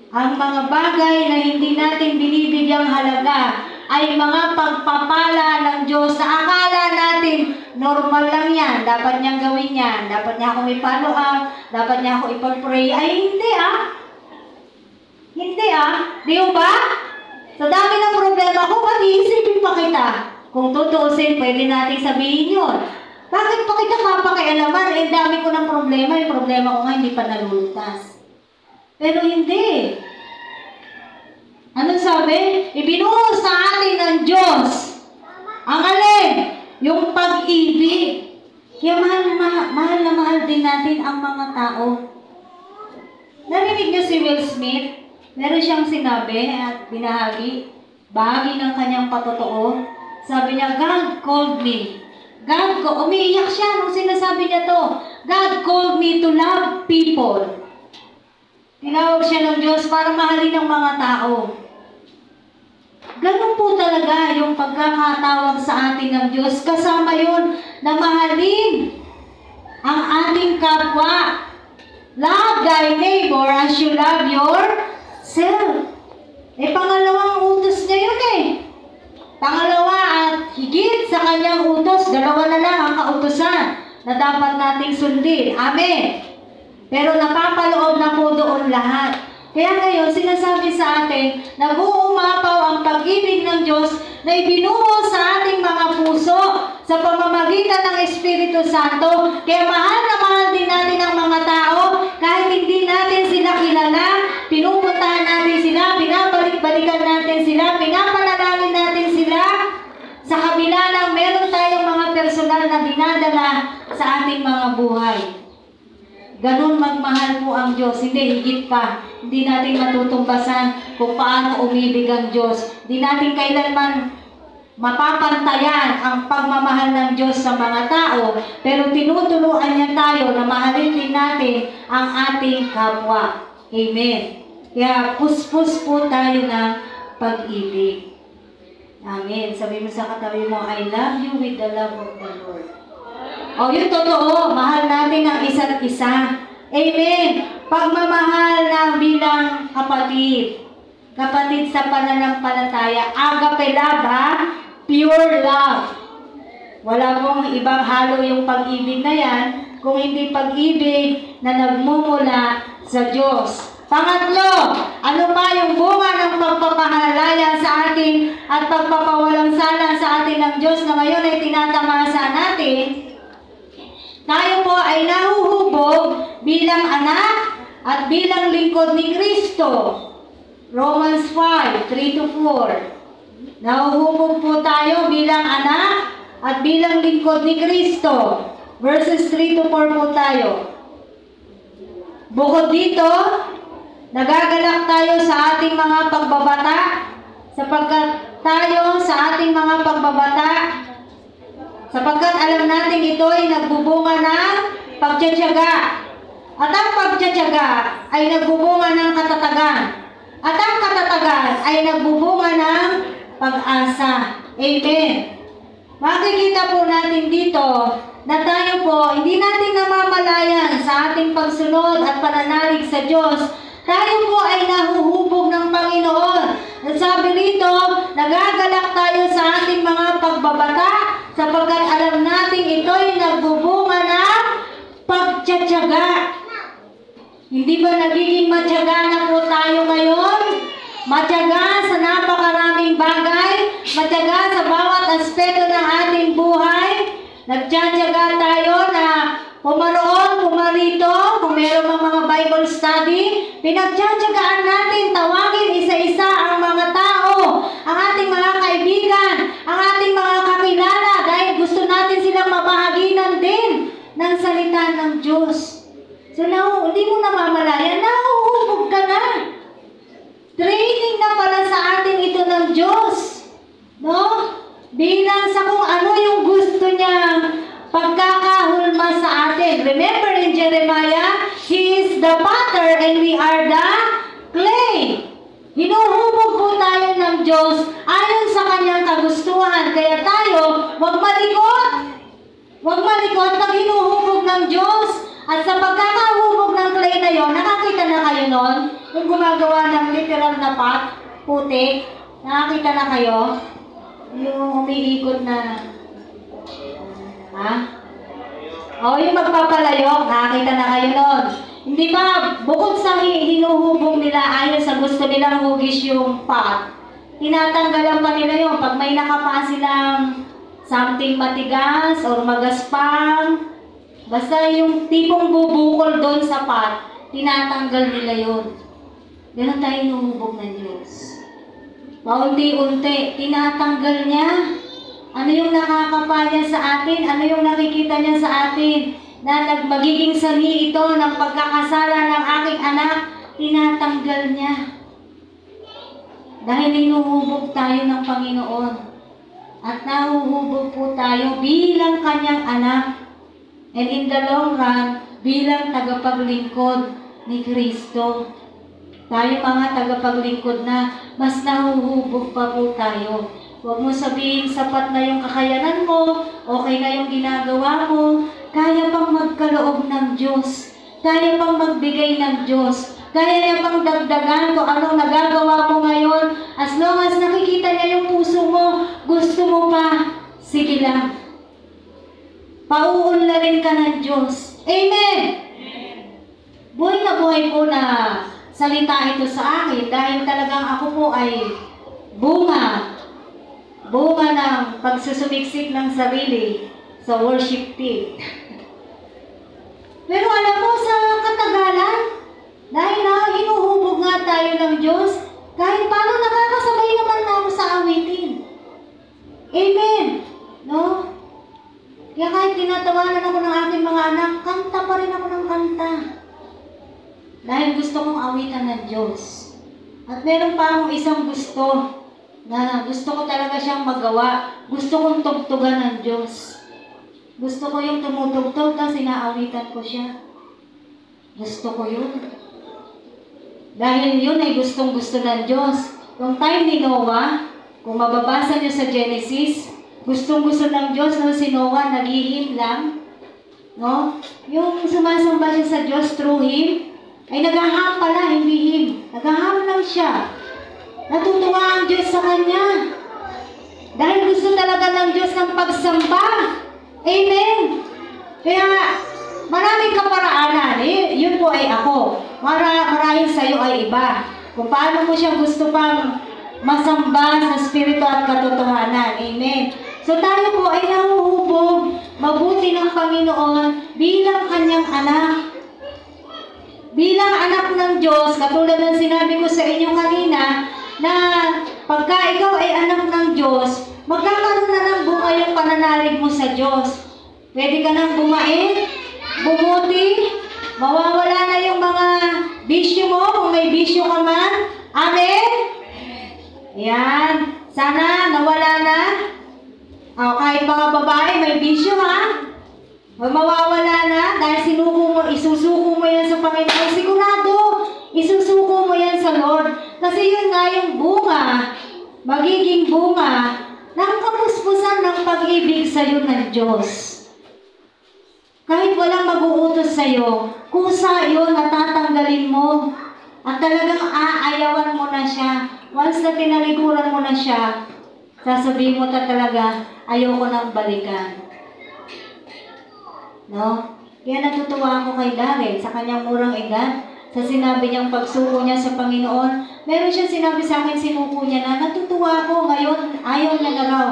Ang mga bagay na hindi natin binibigyang halaga ay mga pagpapala ng Diyos na akala natin normal lang yan, dapat niyang gawin yan, dapat niya akong i-follow up, dapat niya ako ipag-pray. Ay hindi Hindi di ba? Sa dami ng problema ko, ba't iisipin pa kita? Kung tutuusin, pwede natin sabihin yun. Bakit pa kita kapakialaman? Eh, dami ko ng problema. Yung problema ko nga hindi pa nalulutas. Pero hindi. Ano sabi? Ibinuhos sa atin ng Diyos. Ang alin? Yung pag-ibig. Kaya mahal na mahal din natin ang mga tao. Narinig niyo si Will Smith? Meron siyang sinabi at binahagi. Bahagi ng kanyang patotoo. Sabi niya, God called me. Umiiyak siya nung sinasabi niya to. God called me to love people. Tinawag siya ng Diyos para mahalin ang mga tao. Ganun po talaga yung pagkakatawag sa atin ng Diyos. Kasama yun na mahalin ang ating kapwa. Love thy neighbor as you love yourself. Pangalawang utos niya yun Pangalawa at higit sa kanyang utos, dalawa na lang ang kautusan na dapat nating sundin. Amen. Pero napapaloob na po doon lahat. Kaya ngayon, sinasabi sa atin, nag-uumapaw ang pag-ibig ng Diyos na ibinuhos sa ating mga puso sa pamamagitan ng Espiritu Santo. Kaya mahal na mahal din natin ang mga tao kahit hindi natin sila kilala, pinupuntahan natin sila, binabalik-balikan natin sila, pinapanalangin natin sila sa kabila ng meron tayong mga personal na dinadala sa ating mga buhay. Ganun magmahal po ang Diyos. Hindi, higit pa. Hindi natin matutumbasan kung paano umibig ang Diyos. Hindi natin kailanman mapapantayan ang pagmamahal ng Diyos sa mga tao, pero tinutuluan niya tayo na mahalin din natin ang ating kapwa. Amen. Kaya puspos po tayo ng pag-ibig. Amen. Sabi mo sa katabi mo, I love you with the love of the Lord. Yun totoo. Mahal natin ang isa't isa. Amen. Pagmamahal na bilang kapatid. Kapatid sa pananampalataya. Agape love, pure love. Wala pong ibang halo yung pag-ibig na yan, kung hindi pag-ibig na nagmumula sa Diyos. Pangatlo, ano pa yung bunga ng pagpapahalaya sa atin at pagpapawalang sala sa atin ng Diyos na ngayon ay tinatamasa natin? Tayo po ay nahuhubog bilang anak at bilang lingkod ni Kristo. Romans 5:3-4. Nahuhubog po tayo bilang anak at bilang lingkod ni Kristo. Verses 3-4 po tayo. Bukod dito, nagagalak tayo sa ating mga pagbabata, sapagkat alam natin ito ay nagbubunga ng pagtsatsaga. At ang pagtsatsaga ay nagbubunga ng katatagan. At ang katatagan ay nagbubunga ng pag-asa. Amen. Makikita po natin dito na tayo po, hindi natin namamalayan sa ating pagsunod at pananalig sa Diyos. Tayo po ay nahuhubog ng Panginoon. At sabi rito, nagagalak tayo sa ating mga pagbabata sapagkat alam natin ito'y nagbubunga ng pagtsatsaga. Hindi ba nagiging matyaga na po tayo ngayon? Matyaga sa napakaraming bagay, matyaga sa bawat aspeto ng ating buhay. Nagtsatsaga tayo na pumaroon, pumarito, kung meron mga Bible study, pinagtsatsagaan natin, tawagin isa-isa ang mga tao, ang ating mga kaibigan, ang ating mga kakilala, dahil gusto natin silang mabahaginan din ng salita ng Diyos. So, hindi mo namamalayan, nahuhubog ka na. Training na pala sa atin ito ng Diyos. No? Bilang sa kung ano yung gusto niya pagkakahulma sa atin. Remember in Jeremiah, He is the potter and we are the clay. Hinuhubog po tayo ng Diyos ayon sa kanyang kagustuhan. Kaya tayo, huwag malikot. Huwag malikot pag hinuhubog ng Diyos. At sa pagkakahubog ng clay na yon, nakakita na kayo nun? Kung gumagawa ng literal na pot, putik, nakakita na kayo? Yung umiikot na, yung magpapalayok, nakakita na kayo nun. Hindi ba, bukod sa hinuhubog nila ayon sa gusto nilang hugis yung pot, tinatanggalan pa nila yun. Pag may nakapaan silang something matigas or magaspang, basta yung tipong bubukol doon sa pot, tinatanggal nila yun. Ganun tayo hinuhubog ng Diyos. Paunti-unti, tinatanggal niya. Ano yung nakakapa niya sa atin? Ano yung nakikita niya sa atin? Na magiging sanhi ito ng pagkakasala ng aking anak, tinatanggal niya. Dahil hinuhubog tayo ng Panginoon. At nahuhubog po tayo bilang kanyang anak. And in the long run, bilang tagapaglingkod ni Kristo. Tayo mga tagapaglingkod na, mas nahuhubog pa po tayo. Huwag mo sabihin sapat na yung kakayanan mo, okay na yung ginagawa mo, kaya pang magkaloob ng Diyos, kaya pang magbigay ng Diyos, kaya niya pang dagdagan kung anong nagagawa mo ngayon. As long as nakikita niya yung puso mo, gusto mo pa, sige lang. Pauunlarin ka ng Diyos. Amen! Buhay na buhay po na salita ito sa akin dahil talagang ako po ay bunga ng pagsusumiksik ng sarili sa worship team. Pero alam mo, sa katagalan, dahil hinuhubog nga tayo ng Diyos, kahit paano nakakasabay naman na ako sa awitin. Amen! No? Kaya kahit tinatawanan ako ng aking mga anak, kanta pa rin ako ng kanta. Dahil gusto kong awitan ng Diyos. At meron pa akong isang gusto, na gusto ko talaga siyang magawa. Gusto kong tugtugan ng Diyos. Gusto ko yung tumutugtog kasi naawitan ko siya. Gusto ko yun. Dahil yun ay gustong-gusto ng Diyos. Yung time ni Noah, kung mababasa niyo sa Genesis, gustong-gusto ng Diyos na si Noah, naghihim lang. No? Yung sumasamba siya sa Diyos through him, ay naghaham pala, hindi him. Naghaham lang siya. Natutuwa ang Diyos sa kanya. Dahil gusto talaga ng Diyos ng pagsamba. Amen. Kaya maraming kaparaanan. Yun po ay ako. Marahil sa'yo ay iba. Kung paano mo siya gusto pang masamba sa spirito at katotohanan. Amen. So tayo po ay nahuhubog mabuti ng Panginoon bilang kanyang anak. Bilang anak ng Diyos, katulad ng sinabi ko sa inyo kanina, na pagka ikaw ay anak ng Diyos, magkakaroon na ng bunga yung pananalig mo sa Diyos. Pwede ka nang bumait, bumuti, mawawala na yung mga bisyo mo, kung may bisyo ka man. Amen? Yan. Sana nawala na. Kahit mga babae, may bisyo ha. Mawawala na dahil isusuko mo yan sa Panginoon. Sigurado, isusuko mo yan sa Lord. Kasi yun nga yung bunga, magiging bunga ng kapuspusan ng pag-ibig sa iyo ng Diyos. Kahit walang mag-uutos sa iyo, kusa yun at tatanggalin mo. At talagang aayawan mo na siya. Once na tinalikuran mo na siya, sasabihin mo talaga, ayoko nang balikan. No? Kaya natutuwa ako kay Darren sa kanyang murang edad. Sa sinabi niyang pagsuko niya sa Panginoon, meron siya sinabi sa akin, sinuko niya na, natutuwa ako ngayon, ayaw niya na raw.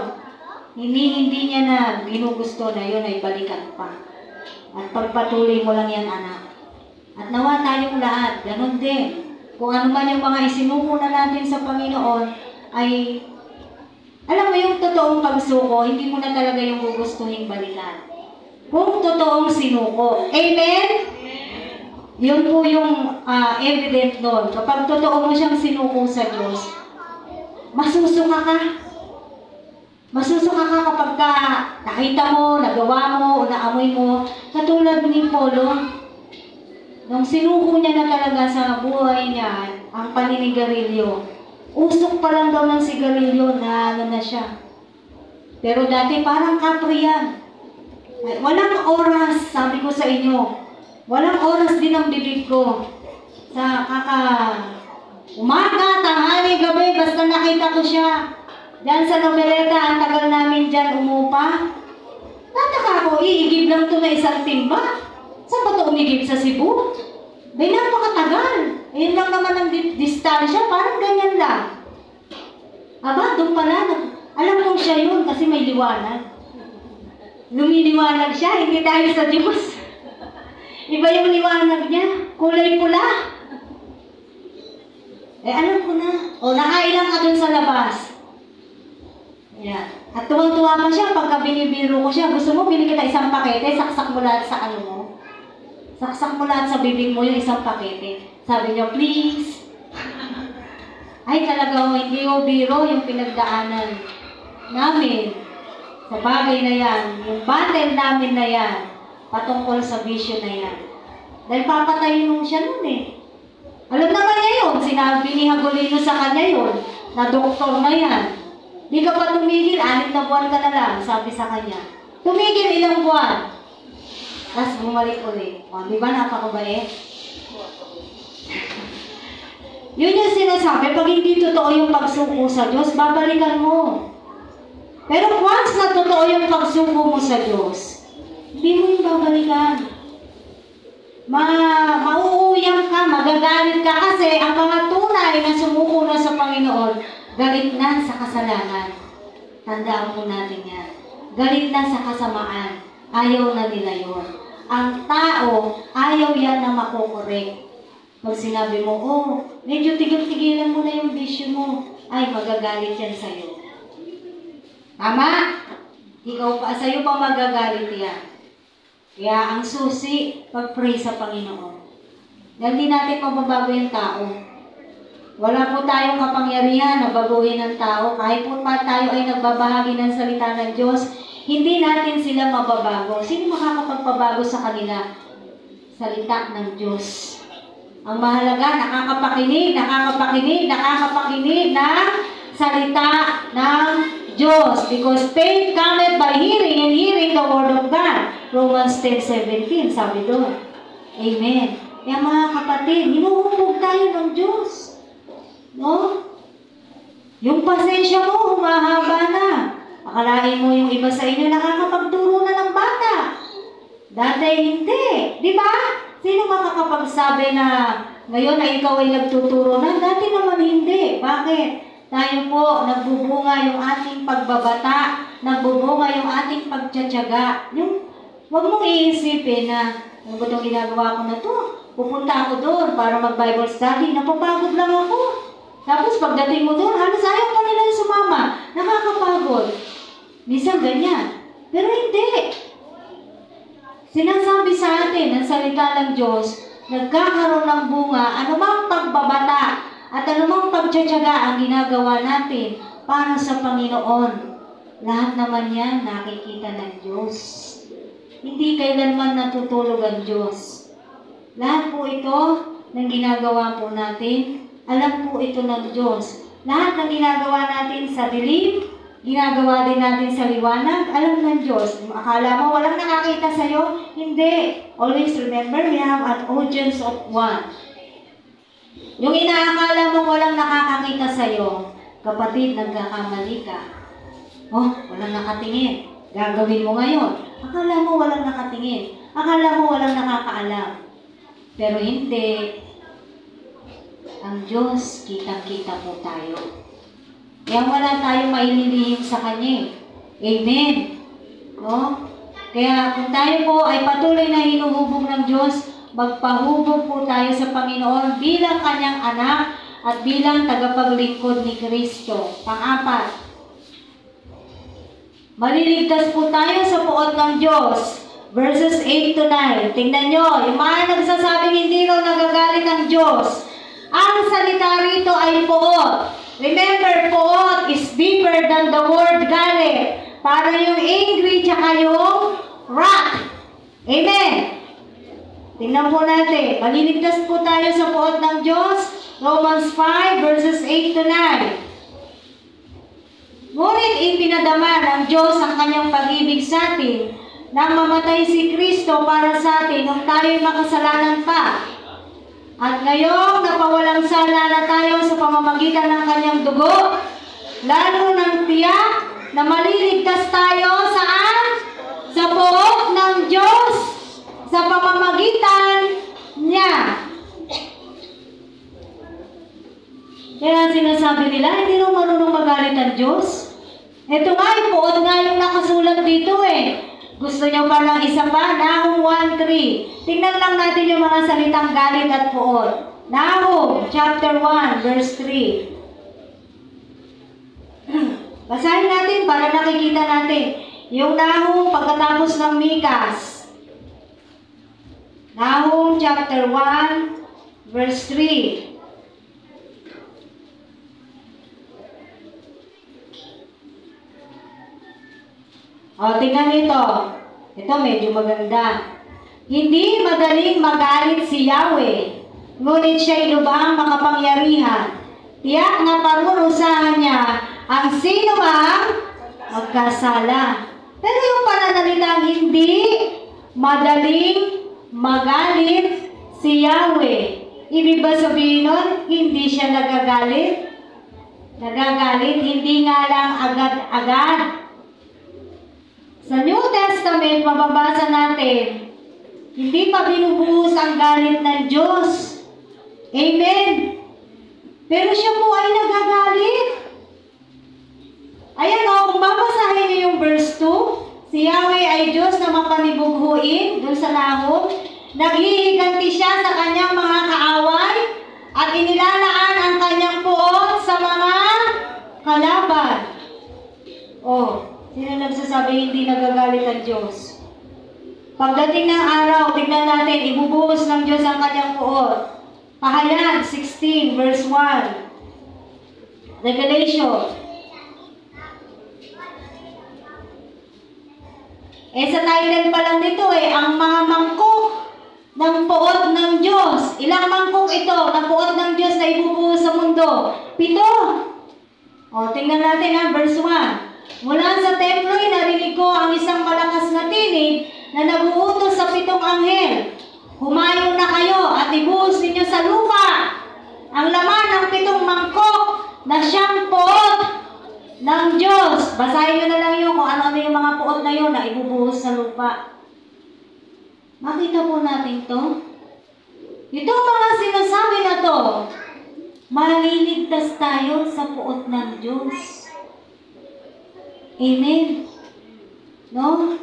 Hindi niya na ginugusto na yun ay balikan pa. At pagpatuloy mo lang yan, anak. At nawa tayong lahat, ganun din. Kung ano man yung mga isinuko na natin sa Panginoon, ay, alam mo yung totoong pagsuko, hindi mo na talaga yung gugustuhin balikan. Kung totoong ang sinuko. Amen? Yun po yung evident doon. Kapag totoo mo siyang sinuko sa Diyos, masusuka ka. Masusuka ka kapag nakita mo, nagawa mo, o naamoy mo. Katulad ni Polo, nung sinuko niya na talaga sa buhay niya, ang paninigarilyo. Usok pa lang daw ng sigarilyo na na siya. Pero dati parang kapre yan. Walang oras, sabi ko sa inyo. Walang oras din ang bibig ko. Sa umaga, tanghali, gabi, basta nakita ko siya. Diyan sa Noveleta, ang tagal namin dyan umupa. Nataka ko, iigib lang ito na isang timba. Saan ba ito umigib sa Cebu? May napakatagal. Ayun lang naman ang distansya, parang ganyan lang. Aba, doon pala. Alam kong siya yun kasi may liwanag. Lumiliwanag siya, hindi dahil sa Diyos. Iba yung liwanag niya, kulay pula. Alam ko na. Nakailang ka dun sa labas. Ayan. At tuwang-tuwa pa siya pagka binibiro ko siya. Gusto mo, bili kita isang pakete, saksak mo lahat sa ano mo. Saksak mo lahat sa bibig mo yung isang pakete. Sabi niya, please. Ay, talaga, hindi ko biro yung pinagdaanan namin. Sa bagay na yan, yung battle namin na yan, patungkol sa vision na yan. Dahil papatayin mo siya nun eh. Alam naman niya yun, sinabi ni Hagulino sa kanya yun, na doktor na yan. Di ka pa tumigil, 6 na buwan ka na lang, sabi sa kanya. Tumigil ilang buwan. Tapos bumalik ulit. O, di ba napakabait? Yun yung sinasabi, pag hindi totoo yung pagsuko sa Diyos, babalikan mo. Pero once na totoo yung pagsuko mo sa Diyos, hindi mo yung babalikan. Mauuyang ka, magagalit ka kasi ang mga tunay na sumuko na sa Panginoon, galit na sa kasalanan. Tandaan po natin yan. Galit na sa kasamaan. Ayaw na nila yun. Ang tao, ayaw yan na makukorek. Pag sinabi mo, medyo tigil-tigilan mo na yung bisyo mo, ay magagalit yan sa'yo. Tama? Ikaw pa, sa'yo pa magagalit yan. Kaya ang susi, pag-pray sa Panginoon. Dahil di natin mababago yung tao. Wala po tayong kapangyarihan na baguhin ng tao. Kahit po pa tayo ay nagbabahagi ng salita ng Diyos, hindi natin sila mababago. Sino makakapagpabago sa kanila? Salita ng Diyos. Ang mahalaga, nakakapakinig ng salita ng Diyos. Because faith cometh by hearing, and hearing the word of God. Romans 10:17, sabi doon. Amen. Kaya mga kapatid, hinuhubog tayo ng Diyos. No? Yung pasensya mo, humahaba na. Akalain mo yung iba sa inyo nakakapagturo na ng bata. Dati hindi. Di ba? Sino makakapagsabi na ngayon ay ikaw ay nagtuturo na? Dati naman hindi. Bakit? Tayo po, nagbubunga yung ating pagbabata, nagbubunga yung ating pagtsatsaga. Huwag mong iisipin na, ano ba itong ginagawa ko na to? Pupunta ako doon para mag-Bible study. Napapagod lang ako. Tapos pagdating mo doon, halos ayaw pa nila yung sumama. Nakakapagod. Minsan ganyan. Pero hindi. Sinasabi sa atin ang salita ng Diyos, nagkakaroon ng bunga, anumang pagbabata at anumang pagtsatsaga ang ginagawa natin para sa Panginoon. Lahat naman yan nakikita ng Diyos. Hindi kailanman natutulog ang Diyos. Lahat po ito ng ginagawa po natin, alam po ito ng Diyos. Lahat ng ginagawa natin sa dilim, ginagawa din natin sa liwanag, alam ng Diyos. Akala mo walang nakakita sa'yo? Hindi. Always remember, we have an audience of one. Yung inaakala mo walang nakakakita sa'yo, kapatid, nagkakamali ka. Walang nakatingin. Gagawin mo ngayon. Akala mo walang nakatingin. Akala mo walang nakakaalam. Pero hindi. Ang Diyos, kitang-kita po tayo. Kaya wala tayong maililihim sa Kanya. Amen. No? Kaya kung tayo po ay patuloy na hinuhubog ng Diyos, magpahubog po tayo sa Panginoon bilang Kanyang anak at bilang tagapaglingkod ni Kristo. Pang-4, maliligtas po tayo sa puot ng Diyos verses 8 to 9. Tingnan nyo, yung mga nagsasabing hindi raw nagagalit ang Diyos. Ang salita rito ay poot. Remember, poot is deeper than the word galit. Para yung angry tsaka yung wrath. Amen. Tingnan po natin. Maliligtas po tayo sa poot ng Diyos. Romans 5 verses 8 to 9. Ngunit ipinadama ng Diyos ang kanyang pag-ibig sa atin nang mamatay si Kristo para sa atin nung tayo'y makasalanan pa. At ngayong napawalang sala na tayo sa pamamagitan ng kanyang dugo, lalo ng tiyak na maliligtas tayo saan? Sa poot ng Diyos, sa pamamagitan niya. Kaya sinasabi nila, hindi nung marunong magalit ang Diyos. Ito nga, poot nga yung nakasulat dito eh. Gusto nyo pa ng isa pa? Nahum 1:3. Tingnan lang natin yung mga salitang galit at poot. Nahum chapter 1 verse 3. Basahin natin para nakikita natin. Yung Nahum pagkatapos ng Mikas. Nahum chapter 1 verse 3. O, tingnan nito. Ito medyo maganda. Hindi madaling magalit si Yahweh, ngunit siya'y lubhang makapangyarihan. Tiyak na parurusahan niya ang sino mang magkasala. Pero yung pananalitang hindi madaling magalit si Yahweh, ibig ba sabihin nun, hindi siya nagagalit? Nagagalit, hindi nga lang agad-agad. Sa New Testament, mababasa natin, hindi pa binubuhos ang galit ng Diyos. Amen. Pero siya po ay nagagalit. Ayan o, kung babasahin niyo yung verse 2, si Yahweh ay Diyos na mapanibughuin, doon sa Nahum, naghihiganti siya sa kanyang mga kaaway, at inilalaan ang kanyang puot sa mga kalaban. Oh, sino nagsasabi hindi nagagalit ang Diyos? Pagdating ng araw, tignan natin, ibubuhos ng Diyos ang kanyang puot. Pahayag 16 verse 1. Revelation. Sa title pa lang nito ang mga mangkok ng puot ng Diyos. Ilang mangkok ito na puot ng Diyos na ibubuhos sa mundo? 7. Tingnan natin ang verse 1. Mula sa templo'y narinig ko ang isang malakas na tinig na naguutos sa 7 anghel. Humayo na kayo at ibuhos ninyo sa lupa ang laman ng 7 mangkok na siyang puot ng Diyos. Basahin nyo na lang yun kung ano yung mga puot na yun na ibubuhos sa lupa. Makita po natin to. Itong mga sinasabi na to, maliligtas tayo sa puot ng Diyos. Amen. No?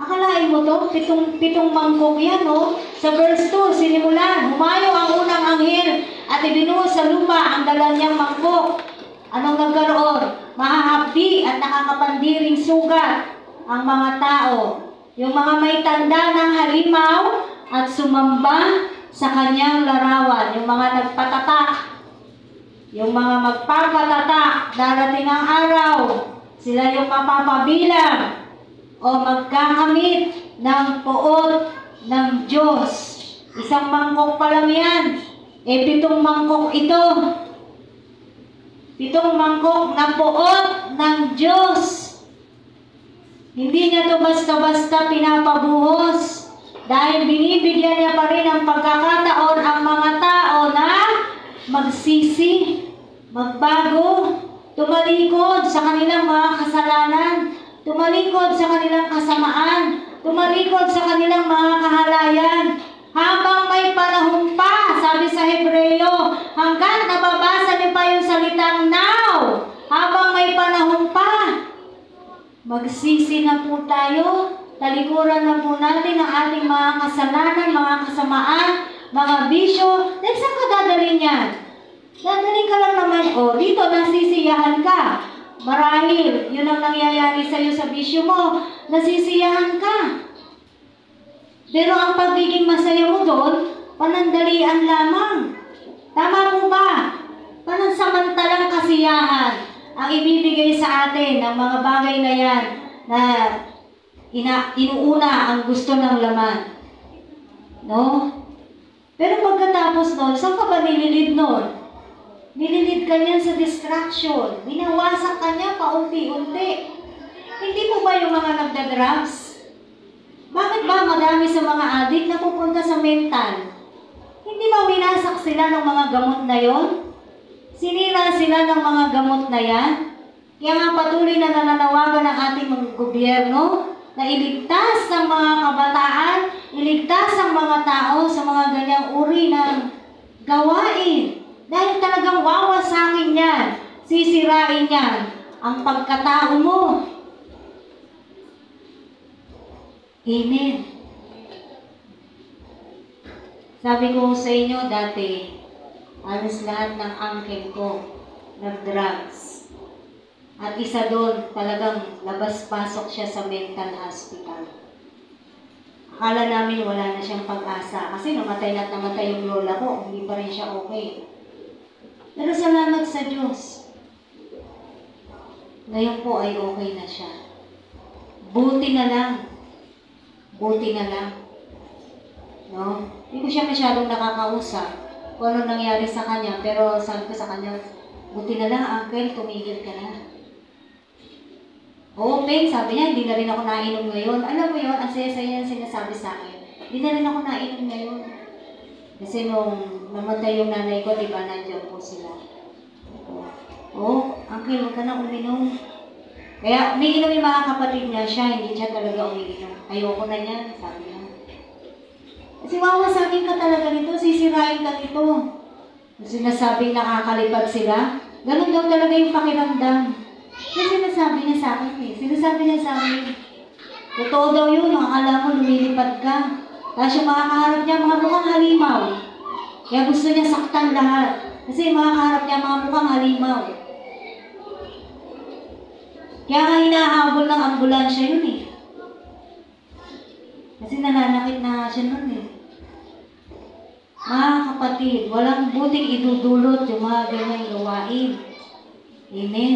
Akalain mo to, pitong mangkok yan, no? Sa verse 2, sinimulan, humayo ang unang anghel at ibinuhos sa lupa ang dala niyang mangkok. Anong nagkaroon? Mahahapdi at nakakapandiring sugat ang mga tao. Yung mga may tanda ng halimaw at sumamba sa kanyang larawan. Yung mga nagpatatak. Yung mga magpapatatak, darating ang araw. Sila yung mapapabilang o magkakamit ng puot ng Diyos. Isang mangkok pa lang yan. 7 mangkok ito. 7 mangkok na puot ng Diyos. Hindi niya to basta-basta pinapabuhos. Dahil binibigyan niya pa rin ang pagkakataon ang mga tao na magsisi, magbago, tumalikod sa kanilang mga kasalanan, tumalikod sa kanilang kasamaan, tumalikod sa kanilang mga kahalayan. Habang may panahon pa, sabi sa Hebreo, hanggang nababasa niyo pa yung salitang now, habang may panahon pa, magsisi na po tayo, talikuran na po natin ang ating mga kasalanan, mga kasamaan, mga bisyo. Dahil saan ka dadalhin yan? Dadalhin ka lang naman, dito nasisiyahan ka. Marahil, yun ang nangyayari sa'yo sa bisyo mo, nasisiyahan ka. Pero ang pagiging masaya mo doon, panandalian lamang. Tama po ba? Panansamantalang kasiyahan ang ibibigay sa atin ng mga bagay na yan na inuuna ang gusto ng laman. No? Pero pagkatapos nun, saan ka ba nililid nun? Nililid ka niyan sa distraction. Binawasak ka niya paunti-unti. Hindi mo ba yung mga nagda-drugs? Bakit ba madami sa mga addict na pupunta sa mental? Hindi ba winasak sila ng mga gamot na yon? Sinira sila ng mga gamot na yan? Kaya nga patuloy na nananawagan ng ating mga gobyerno na iligtas ang mga kabataan, iligtas ang mga tao sa mga ganyang uri ng gawain. Dahil talagang wawasakin yan, sisirain yan ang pagkatao mo. Amen. Sabi ko sa inyo dati, alas lahat ng uncle ko nag-drugs. At isa doon, talagang labas-pasok siya sa mental hospital. Akala namin wala na siyang pag-asa kasi namatay na't namatay yung lola ko, hindi pa rin siya okay. Pero salamat sa Diyos. Ngayon po ay okay na siya. Buti na lang. Buti na lang. No? Hindi ko siya masyadong nakakausap kung ano nangyari sa kanya. Pero sabi ko sa kanya, buti na lang, uncle, tumigil ka na. Open, sabi niya, hindi na rin ako nainom ngayon. Alam mo yun, ang saya-saya yung sinasabi sa akin. Hindi na rin ako nainom ngayon. Kasi nung namatay yung nanay ko, di ba, nandiyan po sila. Uncle, huwag ka na uminom. Kaya umiinom yung mga kapatid niya, siya, hindi siya talaga umiinom. Ayoko na niyan, sabi niya. Kasi wawasakin ka talaga nito, sisirain ka nito. Sinasabing nakakalipad sila, ganun daw talaga yung pakiramdam. Kasi sinasabi niya sa akin Sinasabi niya sa akin, totoo daw yun, akala mo lumilipad ka. Tapos yung mga kaharap niya, mga mukhang halimaw. Kaya gusto niya saktan lahat. Kasi yung mga kaharap niya, mga mukhang halimaw. Kaya nga hinahabol ng ambulansya yun eh. Kasi nananakit na siya nun eh. Mga kapatid, walang buting idudulot yung mga ganyang gawain. Amen.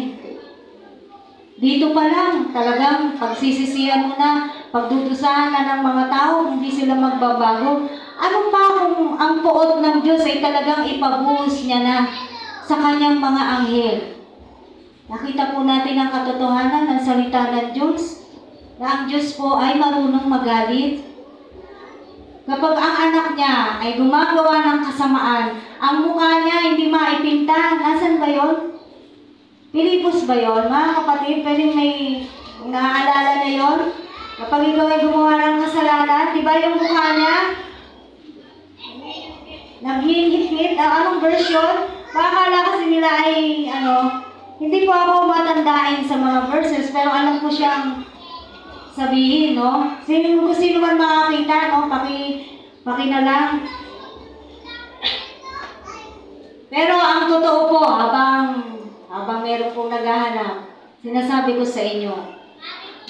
Dito pa lang, talagang pagsisisihan mo na, pagdudusahan na ng mga tao, hindi sila magbabago. Ano pa kung ang puot ng Diyos ay talagang ipabuhos niya na sa kanyang mga anghel? Nakita po natin ang katotohanan ng salita ng Diyos, na ang Diyos po ay marunong magalit. Kapag ang anak niya ay gumagawa ng kasamaan, ang mukha niya hindi maipinta. Nasaan ba yun? Pilipos ba yun? Mga kapatid, pwedeng may naaalala na yun? Kapag ikaw ay gumawa ng kasalanan, di ba yung mukha niya? Naghihit-hit. Anong version? Pakakala kasi nila ay, hindi po ako matandain sa mga verses, pero alam ko siyang sabihin, no? Sino man makakita, no? Paki na lang. Pero ang totoo po, habang meron pong naghahanap, sinasabi ko sa inyo,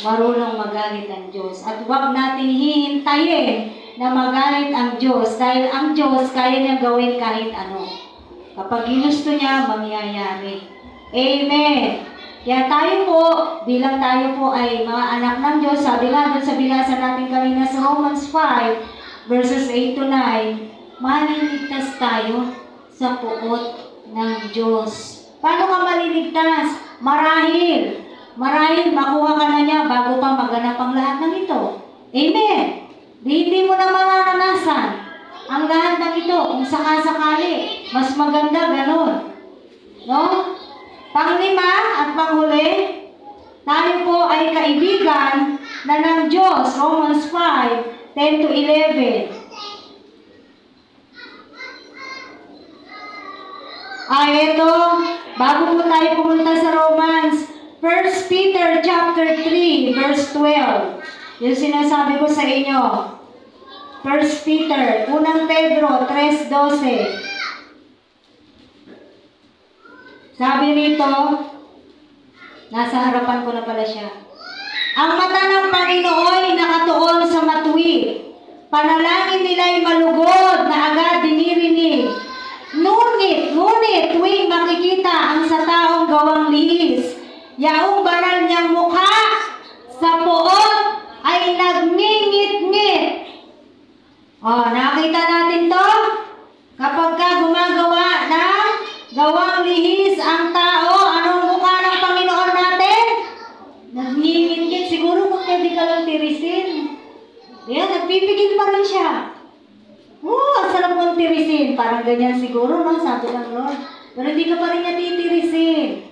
marunong magalit ang Diyos. At huwag natin hihintayin na magalit ang Diyos dahil ang Diyos kaya niyang gawin kahit ano. Kapag ginusto niya, mangyayari. Amen! Kaya tayo po, bilang tayo po ay mga anak ng Diyos, sabi nga doon sa binasa natin kanina sa Romans 5, verses 8 to 9, maliligtas tayo sa puot ng Diyos. Paano ka maliligtas? Marahil makuha ka na niya bago pa maganap ang lahat ng ito. Amen! Hindi mo na mararanasan ang lahat ng ito kung sakasakali. Mas maganda ganun. No? Panglima at panghuli, tayo po ay kaibigan na ng Diyos. Romans 5, 10 to 11. Ito, bago po tayo pumunta sa Romans, 1 Peter chapter 3, verse 12. Yung sinasabi ko sa inyo. 1 Peter, 1 Pedro 3:12. Sabi rito, nasa harapan ko na pala siya. Ang mata ng Panginoon ay nakatuon sa matuwid panalangin nila'y malugod na agad dinirinig. Ngunit, tuwing makikita ang sa taong gawang lihis, yaong banal niyang mukha sa poot ay nagngingit-ngit. Nakita natin to? Kapag ka gumagawa ng gawang lihis ang tao, anong mukha ng Panginoon natin? Nagngingit-ngit. Siguro kung pwede ka lang tirisin. Yan, nagpipigil pa rin siya. Ang sarap mong tirisin. Parang ganyan siguro, no? Sabi ng Lord. Pero hindi ka pa rin niya titirisin.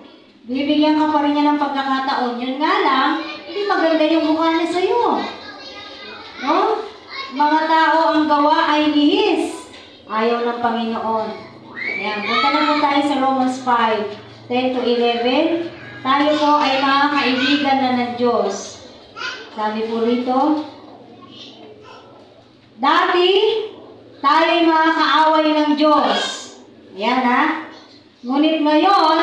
Bibigyan ka pa rin niya ng pagkakataon. Yun nga lang, hindi maganda yung mukha niya sa'yo. No? Mga tao ang gawa ay lihis. Ayaw ng Panginoon. Ayan, punta na po tayo sa Romans 5:10-11. Tayo po ay mga kaibigan na ng Diyos. Sabi po rito, dati, tayo ay mga kaaway ng Diyos. Ayan ha. Ngunit ngayon,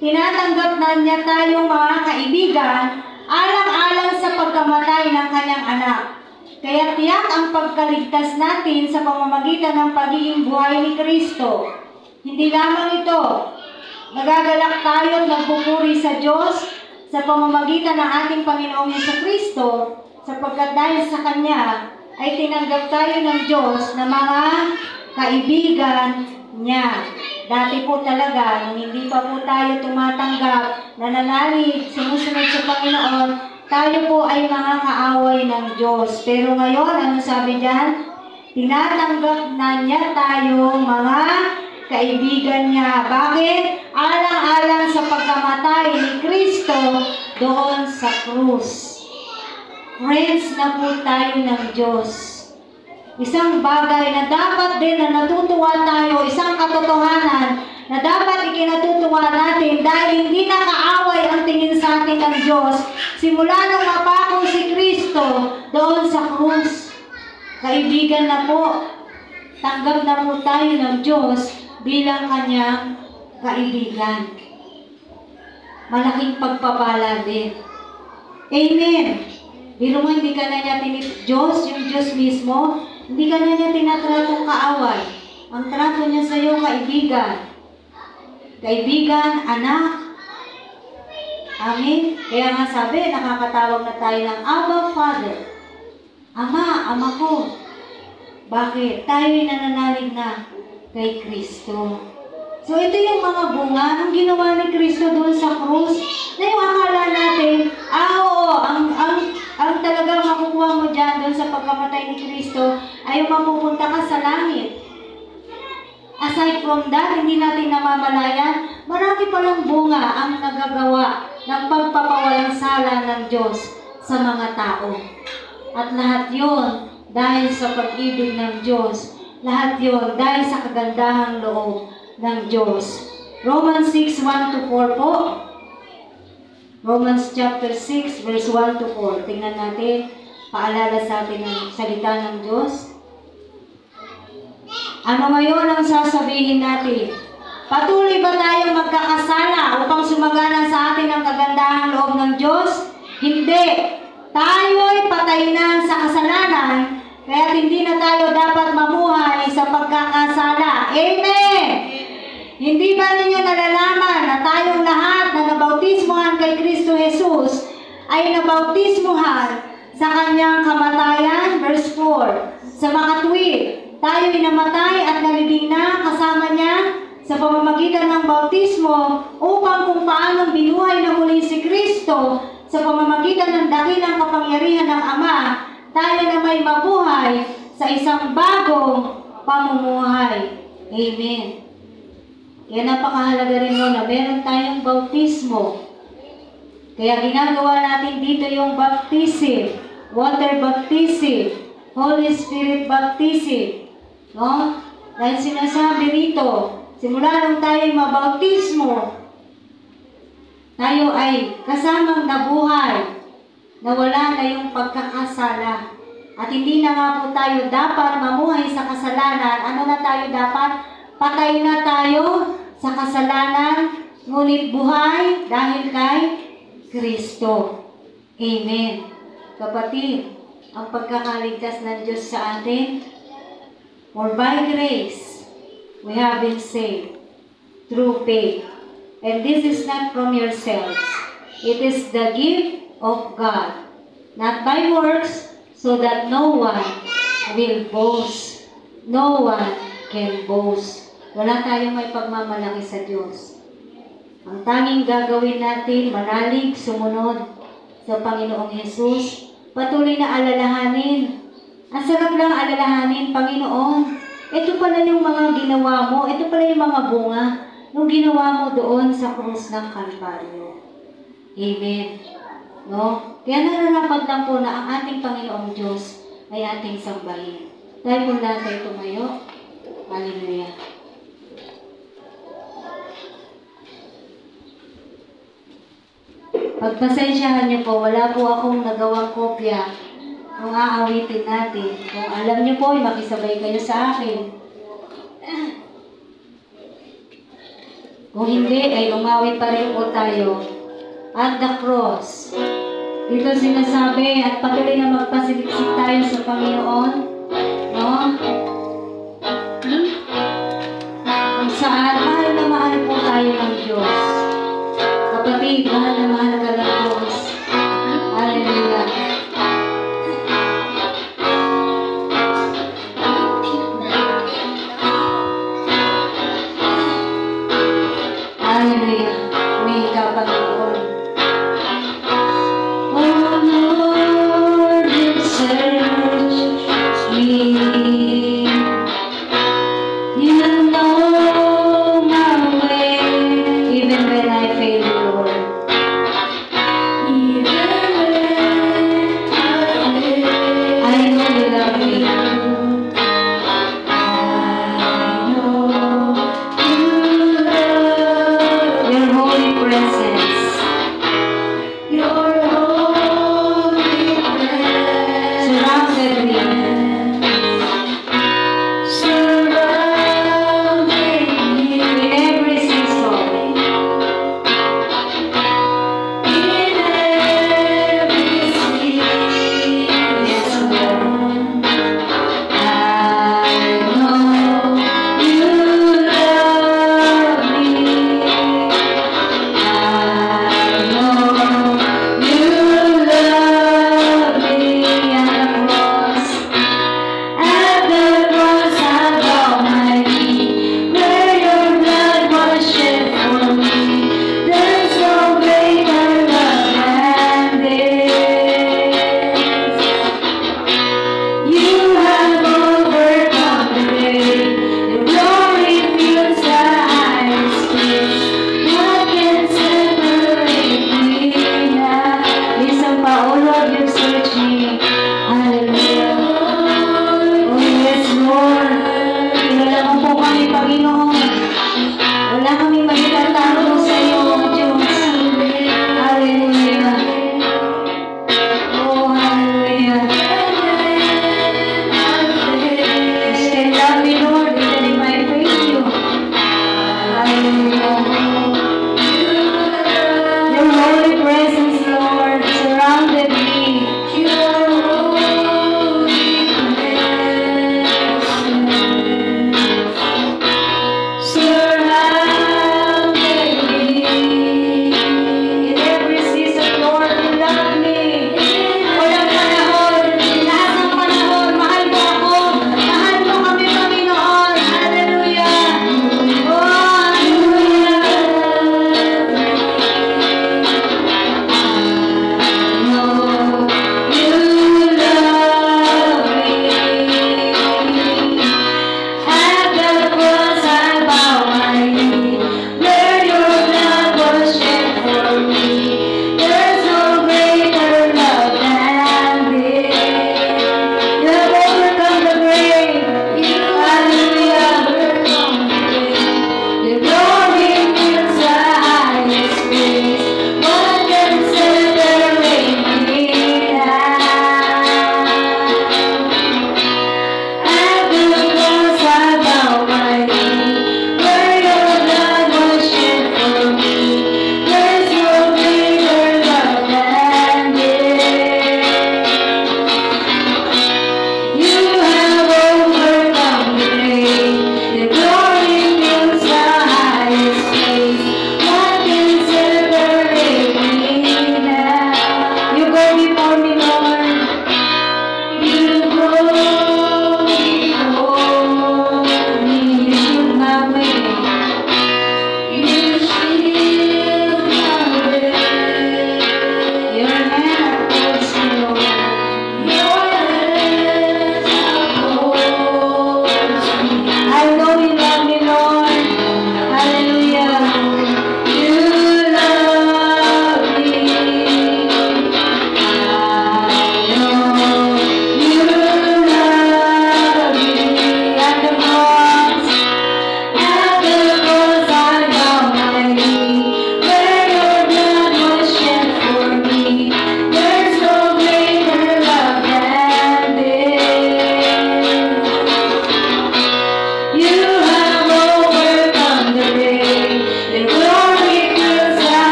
tinatanggap na niya tayong mga kaibigan alang-alang sa pagkamatay ng kanyang anak. Kaya tiyak ang pagkaligtas natin sa pamamagitan ng pagiging buhay ni Kristo. Hindi lamang ito, nagagalak tayo at nagpupuri sa Diyos sa pamamagitan ng ating Panginoong Jesucristo, sapagkat dahil sa Kanya ay tinanggap tayo ng Diyos na mga kaibigan niya. Dati po talaga, nung hindi pa po tayo tumatanggap, nananalig, sumusunod sa Panginoon, tayo po ay mga kaaway ng Diyos. Pero ngayon, ano sabi diyan? Tinatanggap na niya tayo mga kaibigan niya. Bakit? Alang-alang sa pagkamatay ni Kristo doon sa krus. Friends na po tayo ng Diyos. Isang bagay na dapat din na natutuwa tayo, isang katotohanan na dapat ikinatutuwa natin dahil hindi nakaaway ang tingin sa atin ng Diyos. Simula nung mapako si Kristo doon sa krus. Kaibigan na po, tanggap na po tayo ng Diyos bilang Kanyang kaibigan. Malaking pagpapala din. Amen. Pero mo hindi ka na niya Diyos, yung Diyos mismo, hindi ka na niya tinatratong kaaway. Ang trato niya sa iyo, kaibigan. Kaibigan, anak. Amen. Kaya nga sabi, nakakatawag na tayo ng Abba, Father. Ama, Ama ko. Bakit? Tayo'y nananalig na kay Kristo. So, ito yung mga bunga ng ginawa ni Kristo doon sa krus. Na yung akala natin, oo, ang talagang makukuha mo dyan doon sa pagkamatay ni Kristo ay mapupunta ka sa langit. Aside from that, hindi natin namamalayan, marami palang bunga ang nagagawa ng pagpapawalang sala ng Diyos sa mga tao. At lahat yon dahil sa pag-ibig ng Diyos. Lahat yon dahil sa kagandahang loob ng Diyos. Romans 6:1-4 po. Romans chapter 6, verse 1-4. Tingnan natin, paalala sa atin ng salita ng Diyos. Ano ngayon ang sasabihin natin? Patuloy ba tayong magkakasala upang sumagana sa atin ang kagandahang loob ng Diyos? Hindi. Tayo'y patay na sa kasalanan, kaya hindi na tayo dapat mamuhay sa pagkakasala. Amen! Hindi ba ninyo nalalaman na tayong lahat na nabautismuhan kay Kristo Jesus ay nabautismuhan sa Kanyang kamatayan? Verse 4. Sa makatuwid, tayo'y namatay at nalibing na kasama niya sa pamamagitan ng bautismo upang kung paanong binuhay na muli si Kristo sa pamamagitan ng dakilang kapangyarihan ng Ama, tayo na may mabuhay sa isang bagong pamumuhay. Amen. Kaya napakahalaga rin mo na meron tayong bautismo. Kaya ginagawa natin dito yung baptism, water baptism, Holy Spirit baptism. No? Dahil sinasabi rito, simula nung tayo mabautismo, tayo ay kasamang nabuhay na wala na yung pagkakasala. At hindi na nga po tayo dapat mamuhay sa kasalanan. Ano na tayo dapat? Patay na tayo sa kasalanan, ngunit buhay dahil kay Kristo. Amen. Kapatid, ang pagkakaligtas ng Diyos sa atin? For by grace, we have been saved through faith. And this is not from yourselves. It is the gift of God, not by works, so that no one will boast. No one can boast. Wala tayong may pagmamalaki sa Diyos. Ang tanging gagawin natin, manalig, sumunod sa Panginoong Hesus, patuloy na alalahanin. Ang sarap lang alalahanin, Panginoon. Ito pala yung mga ginawa mo, ito pala yung mga bunga nung ginawa mo doon sa krus ng Kalbaryo. Amen. No? Kaya nararapat lang po na ang ating Panginoong Diyos ay ating sambahin. Dahil po natin tumayo. Hallelujah. Pagpasensyahan niyo po, wala po akong nagawang kopya ng aawitin natin. Kung alam niyo po, makisabay kayo sa akin. Kung hindi, ay umawi pa rin po tayo. At the cross. Dito sinasabi, at patuloy na magpasiliksik tayo sa Panginoon. No? Kung saan, mahal po tayo ng Diyos. Kapatid, mahal ka ng Diyos. Hallelujah. Hallelujah. May kapag-Lord. Oh Lord, you search me. You know my way, even when I fail, Lord. Even when I know you love me. Surrounded me.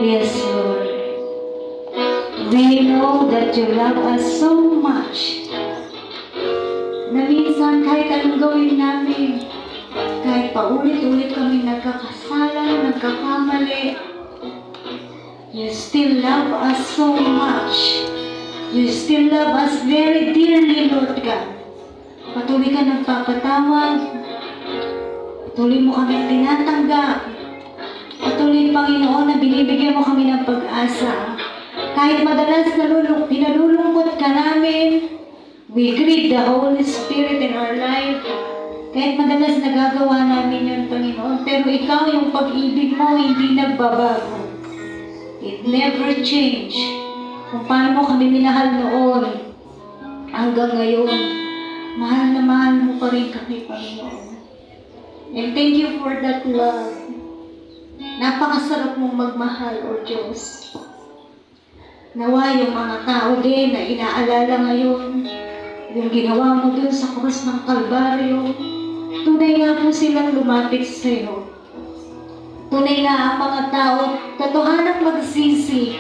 Yes, Lord. We know that you love us so much na minsan kahit anong gawin namin, kahit paulit-ulit kami nagkakasala, nagkakamali, you still love us so much. You still love us very dearly, Lord God. Patuloy ka nagpapatawad. Patuloy mo kami tinatanggap. Patuloy, Panginoon, na binibigyan mo kami ng pag-asa. Kahit madalas pinalulungkot ka namin, we greet the Holy Spirit in our life. Kahit madalas nagagawa namin yun, Panginoon, pero ikaw, yung pag-ibig mo, hindi nagbabago. It never change. Kung paano mo kami minahal noon, hanggang ngayon, mahal na mahal mo pa rin kami, Panginoon. And thank you for that love. Napakasarap mong magmahal, O Diyos. Nawa yung mga tao din na inaalala ngayon, yung ginawa mo dun sa krus ng Kalbaryo, tunay nga po silang lumapit sa iyo. Tunay nga ang mga tao, totohanang magsisi,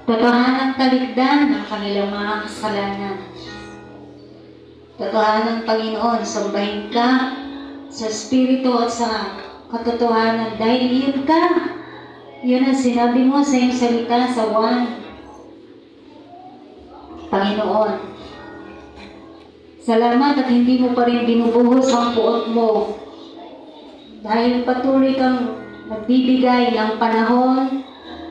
totohanang talikdan ng kanilang mga kasalanan. Totohanang Panginoon, sambahin ka sa Espiritu at sa katotohanan dahil yun ka. Yun ang sinabi mo sa iyong salita sa 1. Panginoon, salamat at hindi mo pa rin binubuhos ang puot mo dahil patuloy kang nagbibigay ng panahon,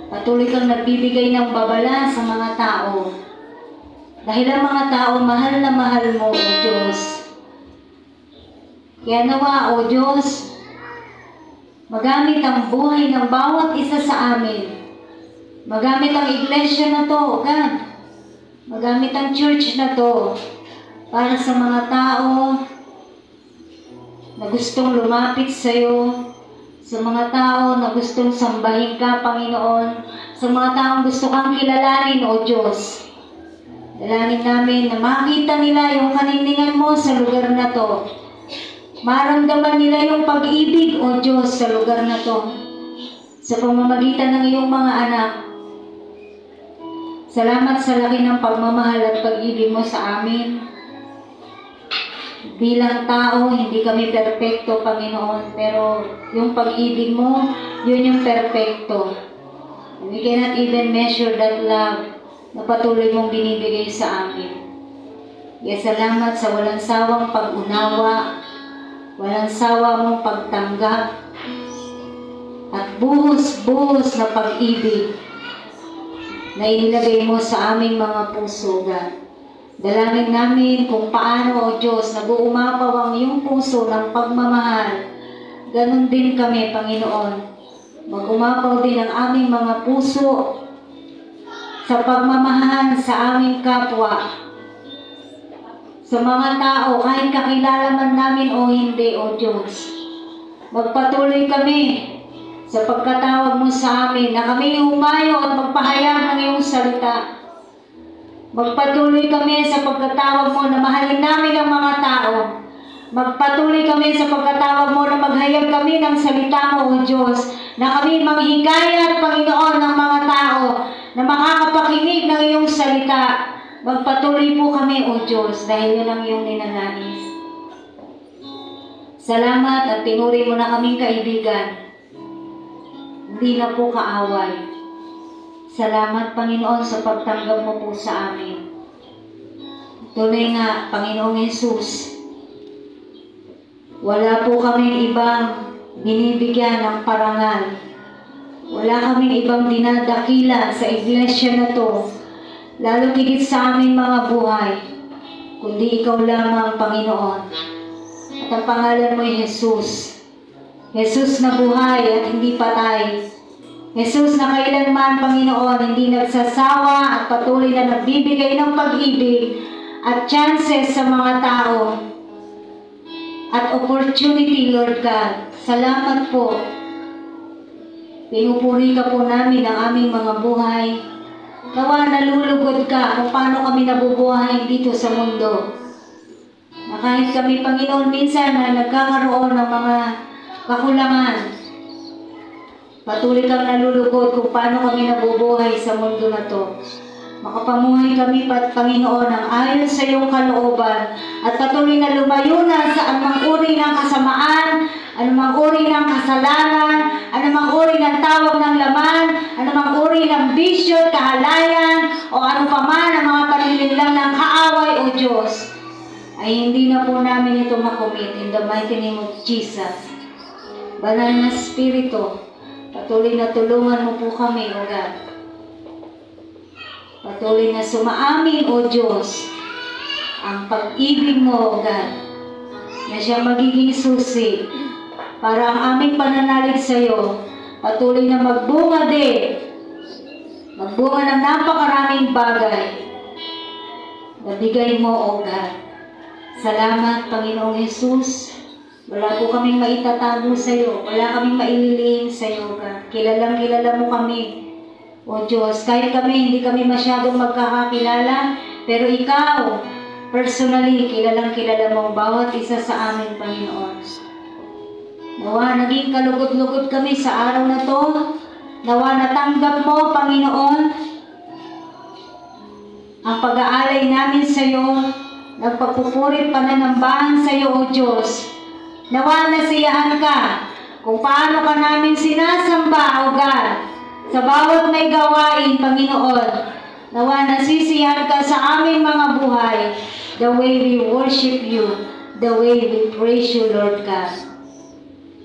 patuloy kang nagbibigay ng babala sa mga tao. Dahil ang mga tao mahal na mahal mo, O Diyos. Kaya nawa, O Diyos, magamit ang buhay ng bawat isa sa amin. Magamit ang iglesia na to, God. Magamit ang church na to para sa mga tao na gustong lumapit sa iyo, sa mga tao na gustong sambahin ka, Panginoon, sa mga taong gusto kang kilalanin, O Diyos. Dalangin namin na makita nila yung kanindigan mo sa lugar na to. Maramdaman nila yung pag-ibig, O Diyos, sa lugar na to. Sa pamamagitan ng iyong mga anak. Salamat sa laki ng pagmamahal at pag-ibig mo sa amin. Bilang tao, hindi kami perpekto, Panginoon, pero yung pag-ibig mo, yun yung perpekto. We cannot even measure that love na patuloy mong binibigay sa amin. Kaya salamat sa walang sawang pag-unawa, walang sawa mong pagtanggap, at buhos-buhos na pag-ibig na inilagay mo sa aming mga puso, God. Dalangin namin kung paano, O Diyos, nag-uumapaw ang iyong puso ng pagmamahal. Ganon din kami, Panginoon. Mag-umapaw din ang aming mga puso sa pagmamahal sa aming kapwa. Sa mga tao, kahit kakilala man namin o hindi, O Diyos. Magpatuloy kami sa pagkatawag mo sa amin na kami humayo at magpahayag ng iyong salita. Magpatuloy kami sa pagkatawag mo na mahalin namin ang mga tao. Magpatuloy kami sa pagkatawag mo na maghayag kami ng salita mo, O Diyos, na kami manghikayat, Panginoon, ng mga tao na makakapakinig ng iyong salita. Magpatuloy po kami, O Diyos, dahil yun ang iyong ninanais. Salamat at tinuri mo na kaming kaibigan. Hindi na po kaaway. Salamat, Panginoon, sa pagtanggap mo po sa amin. Tunay nga, Panginoong Hesus, wala po kaming ibang binibigyan ng parangal. Wala kaming ibang dinadakila sa iglesia na to, lalo tigit sa aming mga buhay, kundi ikaw lamang, Panginoon. At ang pangalan mo ay Jesus. Jesus na buhay at hindi patay. Jesus na kailanman, Panginoon, hindi nagsasawa at patuloy na nagbibigay ng pag-ibig at chances sa mga tao at opportunity, Lord God. Salamat po. Pinupuri ka po namin ang aming mga buhay. Nawa nalulugod ka kung paano kami nabubuhay dito sa mundo. Na kahit kami, Panginoon, minsan na nagkakaroon ng mga kakulangan, Patuloy kang nalulugod kung paano kami nabubuhay sa mundo na to. Makapamuhay kami, Panginoon, ng ayon sa iyong kalooban at patuloy na lumayo na sa anumang uri ng kasamaan, anumang uri ng kasalanan, anumang uri ng tawag ng laman, anumang uri ng bisyo, kahalayan, o ano pa man ang mga panlilinlang ng kaaway o Diyos, ay hindi na po namin ito makomit in the mighty name of Jesus. Banal na Espiritu, patuloy na tulungan mo po kami, O God. Patuloy na sumaamin, O Diyos, ang pag-ibig mo, O God, na siya magiging susi para ang aming pananalig sa iyo patuloy na magbunga din. Magbunga ng napakaraming bagay na bigay mo, O God. Salamat, Panginoong Jesus. Wala po kaming maitatago sa iyo. Wala kaming maililihim sa iyo, God. Kilalang kilala mo kami, O Diyos. Kahit kami, hindi kami masyadong magkakakilala, pero ikaw, personally, kilalang kilala mo bawat isa sa amin, Panginoon. Nawa, naging kalugod-lugod kami sa araw na to. Nawa, natanggap mo, Panginoon, ang pag-aalay namin sa iyo, nagpagpupurit pananambahan sa iyo, O Diyos. Nawa, nasiyahan ka kung paano ka namin sinasamba, O God, sa bawat may gawain, Panginoon. Nawa, nasisiyahan ka sa aming mga buhay, the way we worship you, the way we praise you, Lord God.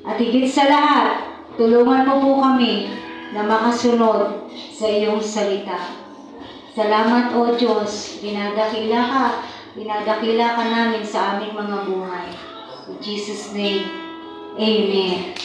At higit sa lahat, tulungan mo po kami na makasunod sa iyong salita. Salamat, O Diyos. Dinadakila ka namin sa aming mga buhay. In Jesus' name, Amen.